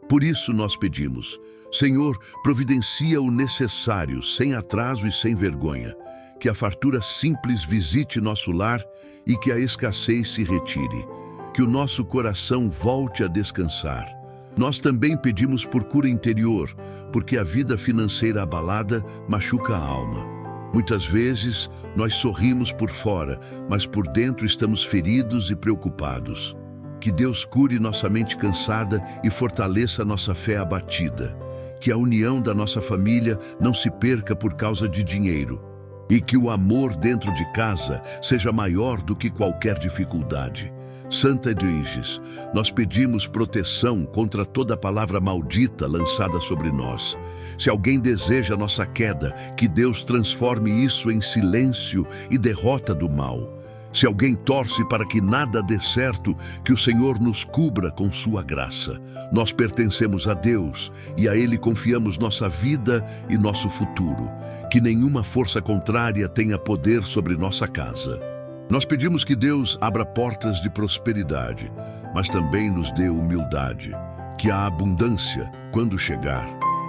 Por isso nós pedimos: Senhor, providencia o necessário, sem atraso e sem vergonha. Que a fartura simples visite nosso lar e que a escassez se retire. Que o nosso coração volte a descansar. Nós também pedimos por cura interior, porque a vida financeira abalada machuca a alma. Muitas vezes nós sorrimos por fora, mas por dentro estamos feridos e preocupados. Que Deus cure nossa mente cansada e fortaleça nossa fé abatida. Que a união da nossa família não se perca por causa de dinheiro. E que o amor dentro de casa seja maior do que qualquer dificuldade. Santa Edviges, nós pedimos proteção contra toda palavra maldita lançada sobre nós. Se alguém deseja nossa queda, que Deus transforme isso em silêncio e derrota do mal. Se alguém torce para que nada dê certo, que o Senhor nos cubra com sua graça. Nós pertencemos a Deus e a Ele confiamos nossa vida e nosso futuro. Que nenhuma força contrária tenha poder sobre nossa casa. Nós pedimos que Deus abra portas de prosperidade, mas também nos dê humildade, que a abundância, quando chegar,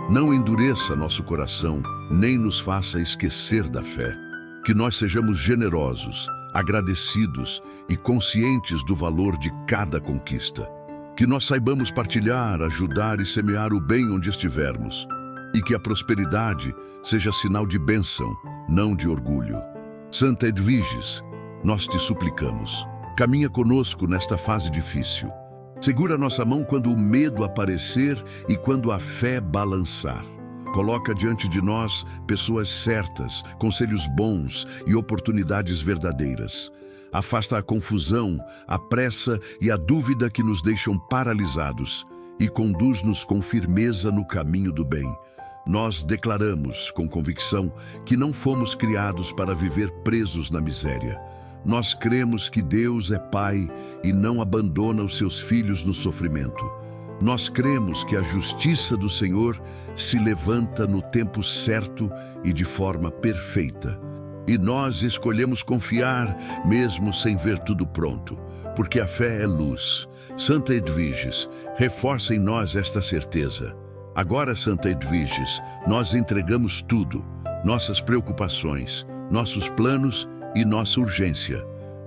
não endureça nosso coração, nem nos faça esquecer da fé. Que nós sejamos generosos, agradecidos e conscientes do valor de cada conquista. Que nós saibamos partilhar, ajudar e semear o bem onde estivermos. E que a prosperidade seja sinal de bênção, não de orgulho. Santa Edviges, nós te suplicamos, caminha conosco nesta fase difícil. Segura nossa mão quando o medo aparecer e quando a fé balançar. Coloca diante de nós pessoas certas, conselhos bons e oportunidades verdadeiras. Afasta a confusão, a pressa e a dúvida que nos deixam paralisados e conduz-nos com firmeza no caminho do bem. Nós declaramos com convicção que não fomos criados para viver presos na miséria. Nós cremos que Deus é Pai e não abandona os seus filhos no sofrimento. Nós cremos que a justiça do Senhor se levanta no tempo certo e de forma perfeita. E nós escolhemos confiar mesmo sem ver tudo pronto, porque a fé é luz. Santa Edviges, reforça em nós esta certeza. Agora, Santa Edviges, nós entregamos tudo, nossas preocupações, nossos planos e nossa urgência.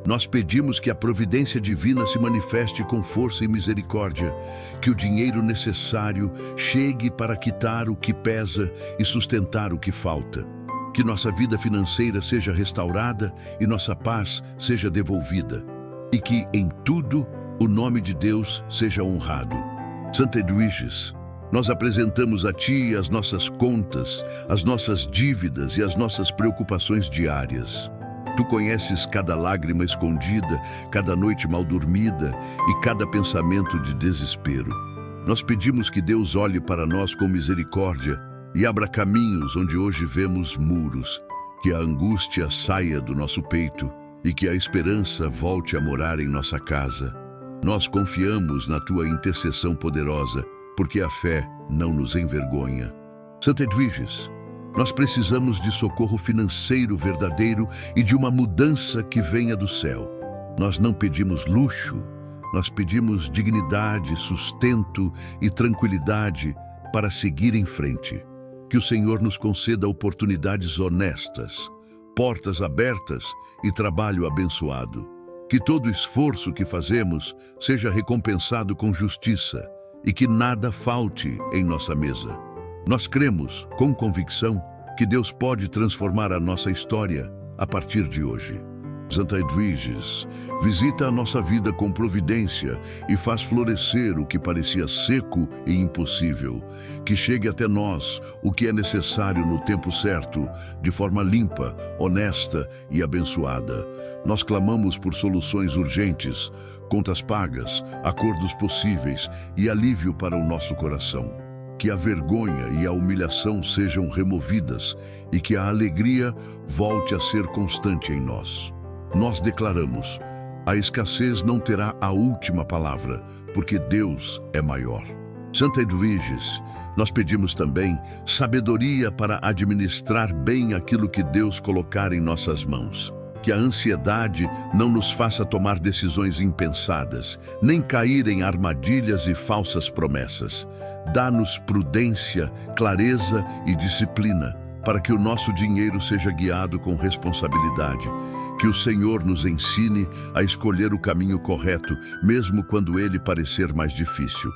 Nós pedimos que a providência divina se manifeste com força e misericórdia, que o dinheiro necessário chegue para quitar o que pesa e sustentar o que falta. Que nossa vida financeira seja restaurada e nossa paz seja devolvida. E que, em tudo, o nome de Deus seja honrado. Santa Edviges, nós apresentamos a Ti as nossas contas, as nossas dívidas e as nossas preocupações diárias. Tu conheces cada lágrima escondida, cada noite mal dormida e cada pensamento de desespero. Nós pedimos que Deus olhe para nós com misericórdia e abra caminhos onde hoje vemos muros, que a angústia saia do nosso peito e que a esperança volte a morar em nossa casa. Nós confiamos na Tua intercessão poderosa, porque a fé não nos envergonha. Santa Edviges, nós precisamos de socorro financeiro verdadeiro e de uma mudança que venha do céu. Nós não pedimos luxo, nós pedimos dignidade, sustento e tranquilidade para seguir em frente. Que o Senhor nos conceda oportunidades honestas, portas abertas e trabalho abençoado. Que todo esforço que fazemos seja recompensado com justiça e que nada falte em nossa mesa. Nós cremos, com convicção, que Deus pode transformar a nossa história a partir de hoje. Santa Edviges, visita a nossa vida com providência e faz florescer o que parecia seco e impossível. Que chegue até nós o que é necessário no tempo certo, de forma limpa, honesta e abençoada. Nós clamamos por soluções urgentes, contas pagas, acordos possíveis e alívio para o nosso coração. Que a vergonha e a humilhação sejam removidas e que a alegria volte a ser constante em nós. Nós declaramos, a escassez não terá a última palavra, porque Deus é maior. Santa Edviges, nós pedimos também sabedoria para administrar bem aquilo que Deus colocar em nossas mãos. Que a ansiedade não nos faça tomar decisões impensadas, nem cair em armadilhas e falsas promessas. Dá-nos prudência, clareza e disciplina, para que o nosso dinheiro seja guiado com responsabilidade. Que o Senhor nos ensine a escolher o caminho correto, mesmo quando ele parecer mais difícil.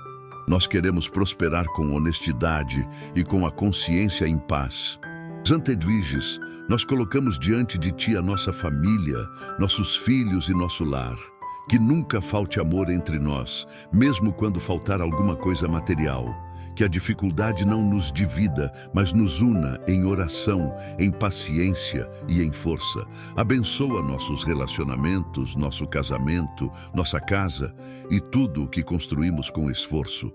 Nós queremos prosperar com honestidade e com a consciência em paz. Santa Edviges, nós colocamos diante de Ti a nossa família, nossos filhos e nosso lar. Que nunca falte amor entre nós, mesmo quando faltar alguma coisa material. Que a dificuldade não nos divida, mas nos una em oração, em paciência e em força. Abençoa nossos relacionamentos, nosso casamento, nossa casa e tudo o que construímos com esforço.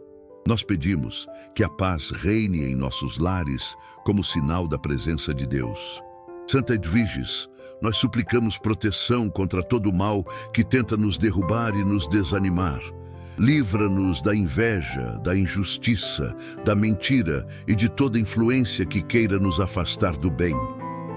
Nós pedimos que a paz reine em nossos lares como sinal da presença de Deus. Santa Edviges, nós suplicamos proteção contra todo o mal que tenta nos derrubar e nos desanimar. Livra-nos da inveja, da injustiça, da mentira e de toda influência que queira nos afastar do bem.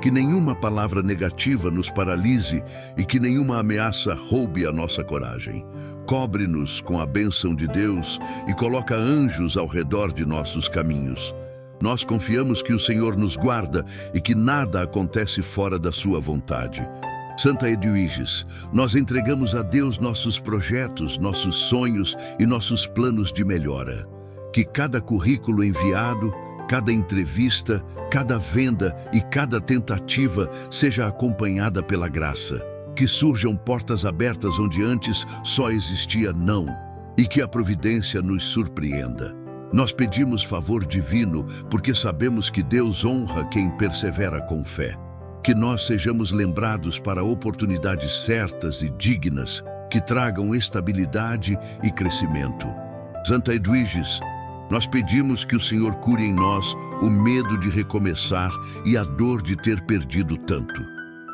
Que nenhuma palavra negativa nos paralise e que nenhuma ameaça roube a nossa coragem. Cobre-nos com a bênção de Deus e coloca anjos ao redor de nossos caminhos. Nós confiamos que o Senhor nos guarda e que nada acontece fora da sua vontade. Santa Edwiges, nós entregamos a Deus nossos projetos, nossos sonhos e nossos planos de melhora. Que cada currículo enviado, cada entrevista, cada venda e cada tentativa seja acompanhada pela graça. Que surjam portas abertas onde antes só existia não. E que a providência nos surpreenda. Nós pedimos favor divino porque sabemos que Deus honra quem persevera com fé. Que nós sejamos lembrados para oportunidades certas e dignas que tragam estabilidade e crescimento. Santa Edwiges, nós pedimos que o Senhor cure em nós o medo de recomeçar e a dor de ter perdido tanto.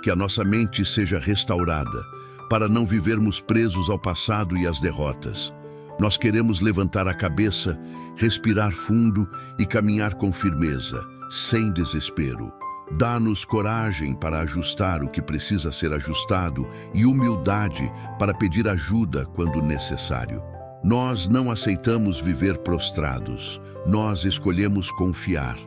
Que a nossa mente seja restaurada para não vivermos presos ao passado e às derrotas. Nós queremos levantar a cabeça, respirar fundo e caminhar com firmeza, sem desespero. Dá-nos coragem para ajustar o que precisa ser ajustado e humildade para pedir ajuda quando necessário. Nós não aceitamos viver prostrados, nós escolhemos confiar.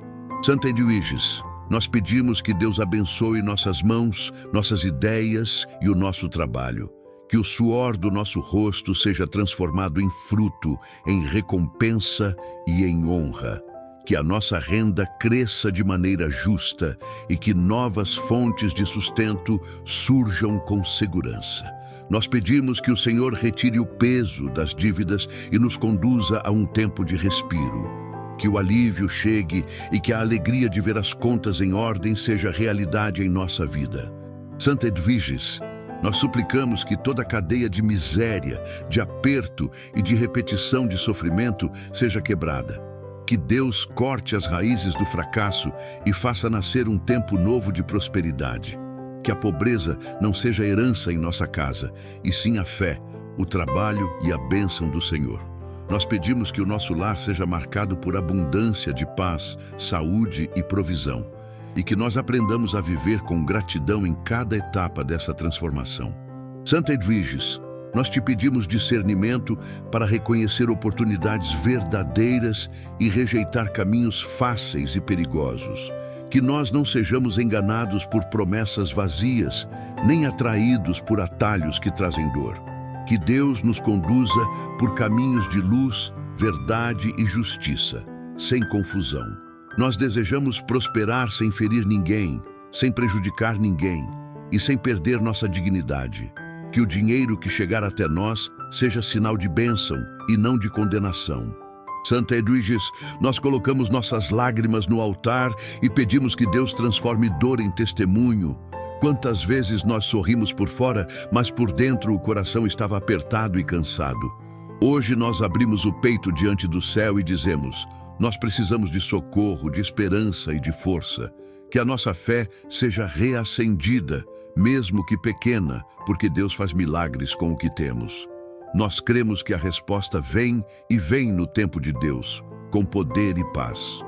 Santa Edwiges, nós pedimos que Deus abençoe nossas mãos, nossas ideias e o nosso trabalho. Que o suor do nosso rosto seja transformado em fruto, em recompensa e em honra. Que a nossa renda cresça de maneira justa e que novas fontes de sustento surjam com segurança. Nós pedimos que o Senhor retire o peso das dívidas e nos conduza a um tempo de respiro. Que o alívio chegue e que a alegria de ver as contas em ordem seja realidade em nossa vida. Santa Edwiges, nós suplicamos que toda a cadeia de miséria, de aperto e de repetição de sofrimento seja quebrada. Que Deus corte as raízes do fracasso e faça nascer um tempo novo de prosperidade. Que a pobreza não seja herança em nossa casa, e sim a fé, o trabalho e a bênção do Senhor. Nós pedimos que o nosso lar seja marcado por abundância de paz, saúde e provisão. E que nós aprendamos a viver com gratidão em cada etapa dessa transformação. Santa Edwiges, nós te pedimos discernimento para reconhecer oportunidades verdadeiras e rejeitar caminhos fáceis e perigosos. Que nós não sejamos enganados por promessas vazias, nem atraídos por atalhos que trazem dor. Que Deus nos conduza por caminhos de luz, verdade e justiça, sem confusão. Nós desejamos prosperar sem ferir ninguém, sem prejudicar ninguém e sem perder nossa dignidade. Que o dinheiro que chegar até nós seja sinal de bênção e não de condenação. Santa Edwiges, nós colocamos nossas lágrimas no altar e pedimos que Deus transforme dor em testemunho. Quantas vezes nós sorrimos por fora, mas por dentro o coração estava apertado e cansado. Hoje nós abrimos o peito diante do céu e dizemos: nós precisamos de socorro, de esperança e de força. Que a nossa fé seja reacendida, mesmo que pequena, porque Deus faz milagres com o que temos. Nós cremos que a resposta vem e vem no tempo de Deus, com poder e paz.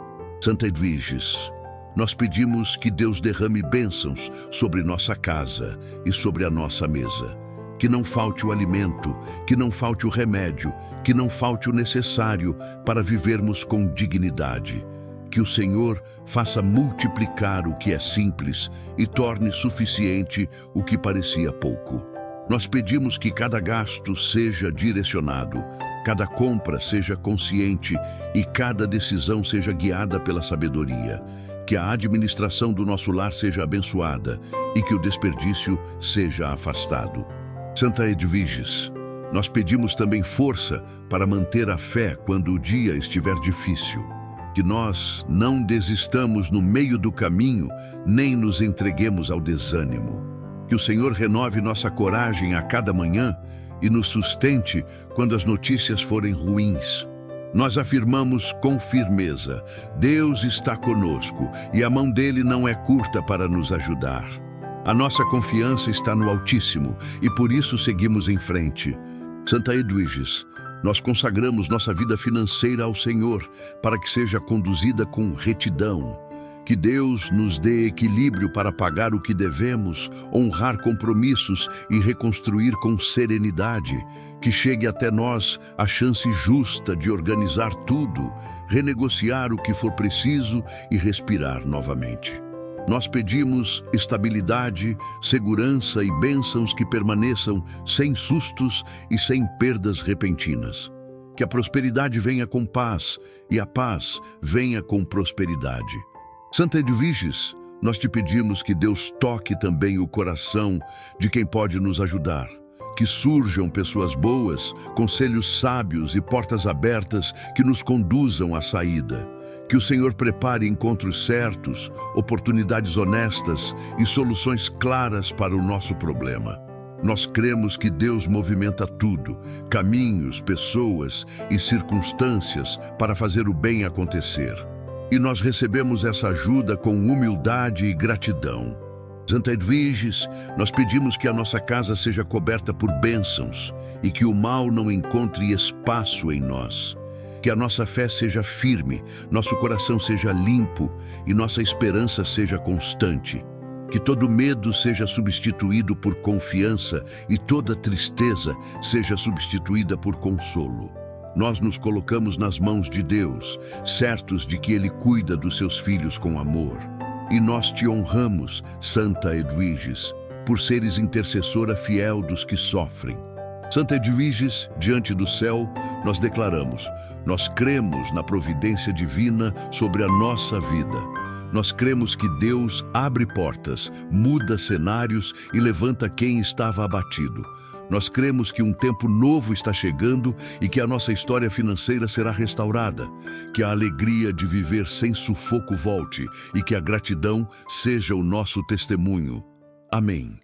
Santa Edwiges, nós pedimos que Deus derrame bênçãos sobre nossa casa e sobre a nossa mesa. Que não falte o alimento, que não falte o remédio, que não falte o necessário para vivermos com dignidade. Que o Senhor faça multiplicar o que é simples e torne suficiente o que parecia pouco. Nós pedimos que cada gasto seja direcionado, cada compra seja consciente e cada decisão seja guiada pela sabedoria. Que a administração do nosso lar seja abençoada e que o desperdício seja afastado. Santa Edwiges, nós pedimos também força para manter a fé quando o dia estiver difícil. Que nós não desistamos no meio do caminho, nem nos entreguemos ao desânimo. Que o Senhor renove nossa coragem a cada manhã e nos sustente quando as notícias forem ruins. Nós afirmamos com firmeza: Deus está conosco e a mão dele não é curta para nos ajudar. A nossa confiança está no Altíssimo e por isso seguimos em frente. Santa Edwiges, nós consagramos nossa vida financeira ao Senhor para que seja conduzida com retidão. Que Deus nos dê equilíbrio para pagar o que devemos, honrar compromissos e reconstruir com serenidade. Que chegue até nós a chance justa de organizar tudo, renegociar o que for preciso e respirar novamente. Nós pedimos estabilidade, segurança e bênçãos que permaneçam sem sustos e sem perdas repentinas. Que a prosperidade venha com paz e a paz venha com prosperidade. Santa Edviges, nós te pedimos que Deus toque também o coração de quem pode nos ajudar. Que surjam pessoas boas, conselhos sábios e portas abertas que nos conduzam à saída. Que o Senhor prepare encontros certos, oportunidades honestas e soluções claras para o nosso problema. Nós cremos que Deus movimenta tudo, caminhos, pessoas e circunstâncias para fazer o bem acontecer. E nós recebemos essa ajuda com humildade e gratidão. Santa Edviges, nós pedimos que a nossa casa seja coberta por bênçãos e que o mal não encontre espaço em nós. Que a nossa fé seja firme, nosso coração seja limpo e nossa esperança seja constante. Que todo medo seja substituído por confiança e toda tristeza seja substituída por consolo. Nós nos colocamos nas mãos de Deus, certos de que Ele cuida dos seus filhos com amor. E nós te honramos, Santa Edviges, por seres intercessora fiel dos que sofrem. Santa Edviges, diante do céu, nós declaramos: nós cremos na providência divina sobre a nossa vida. Nós cremos que Deus abre portas, muda cenários e levanta quem estava abatido. Nós cremos que um tempo novo está chegando e que a nossa história financeira será restaurada, que a alegria de viver sem sufoco volte e que a gratidão seja o nosso testemunho. Amém.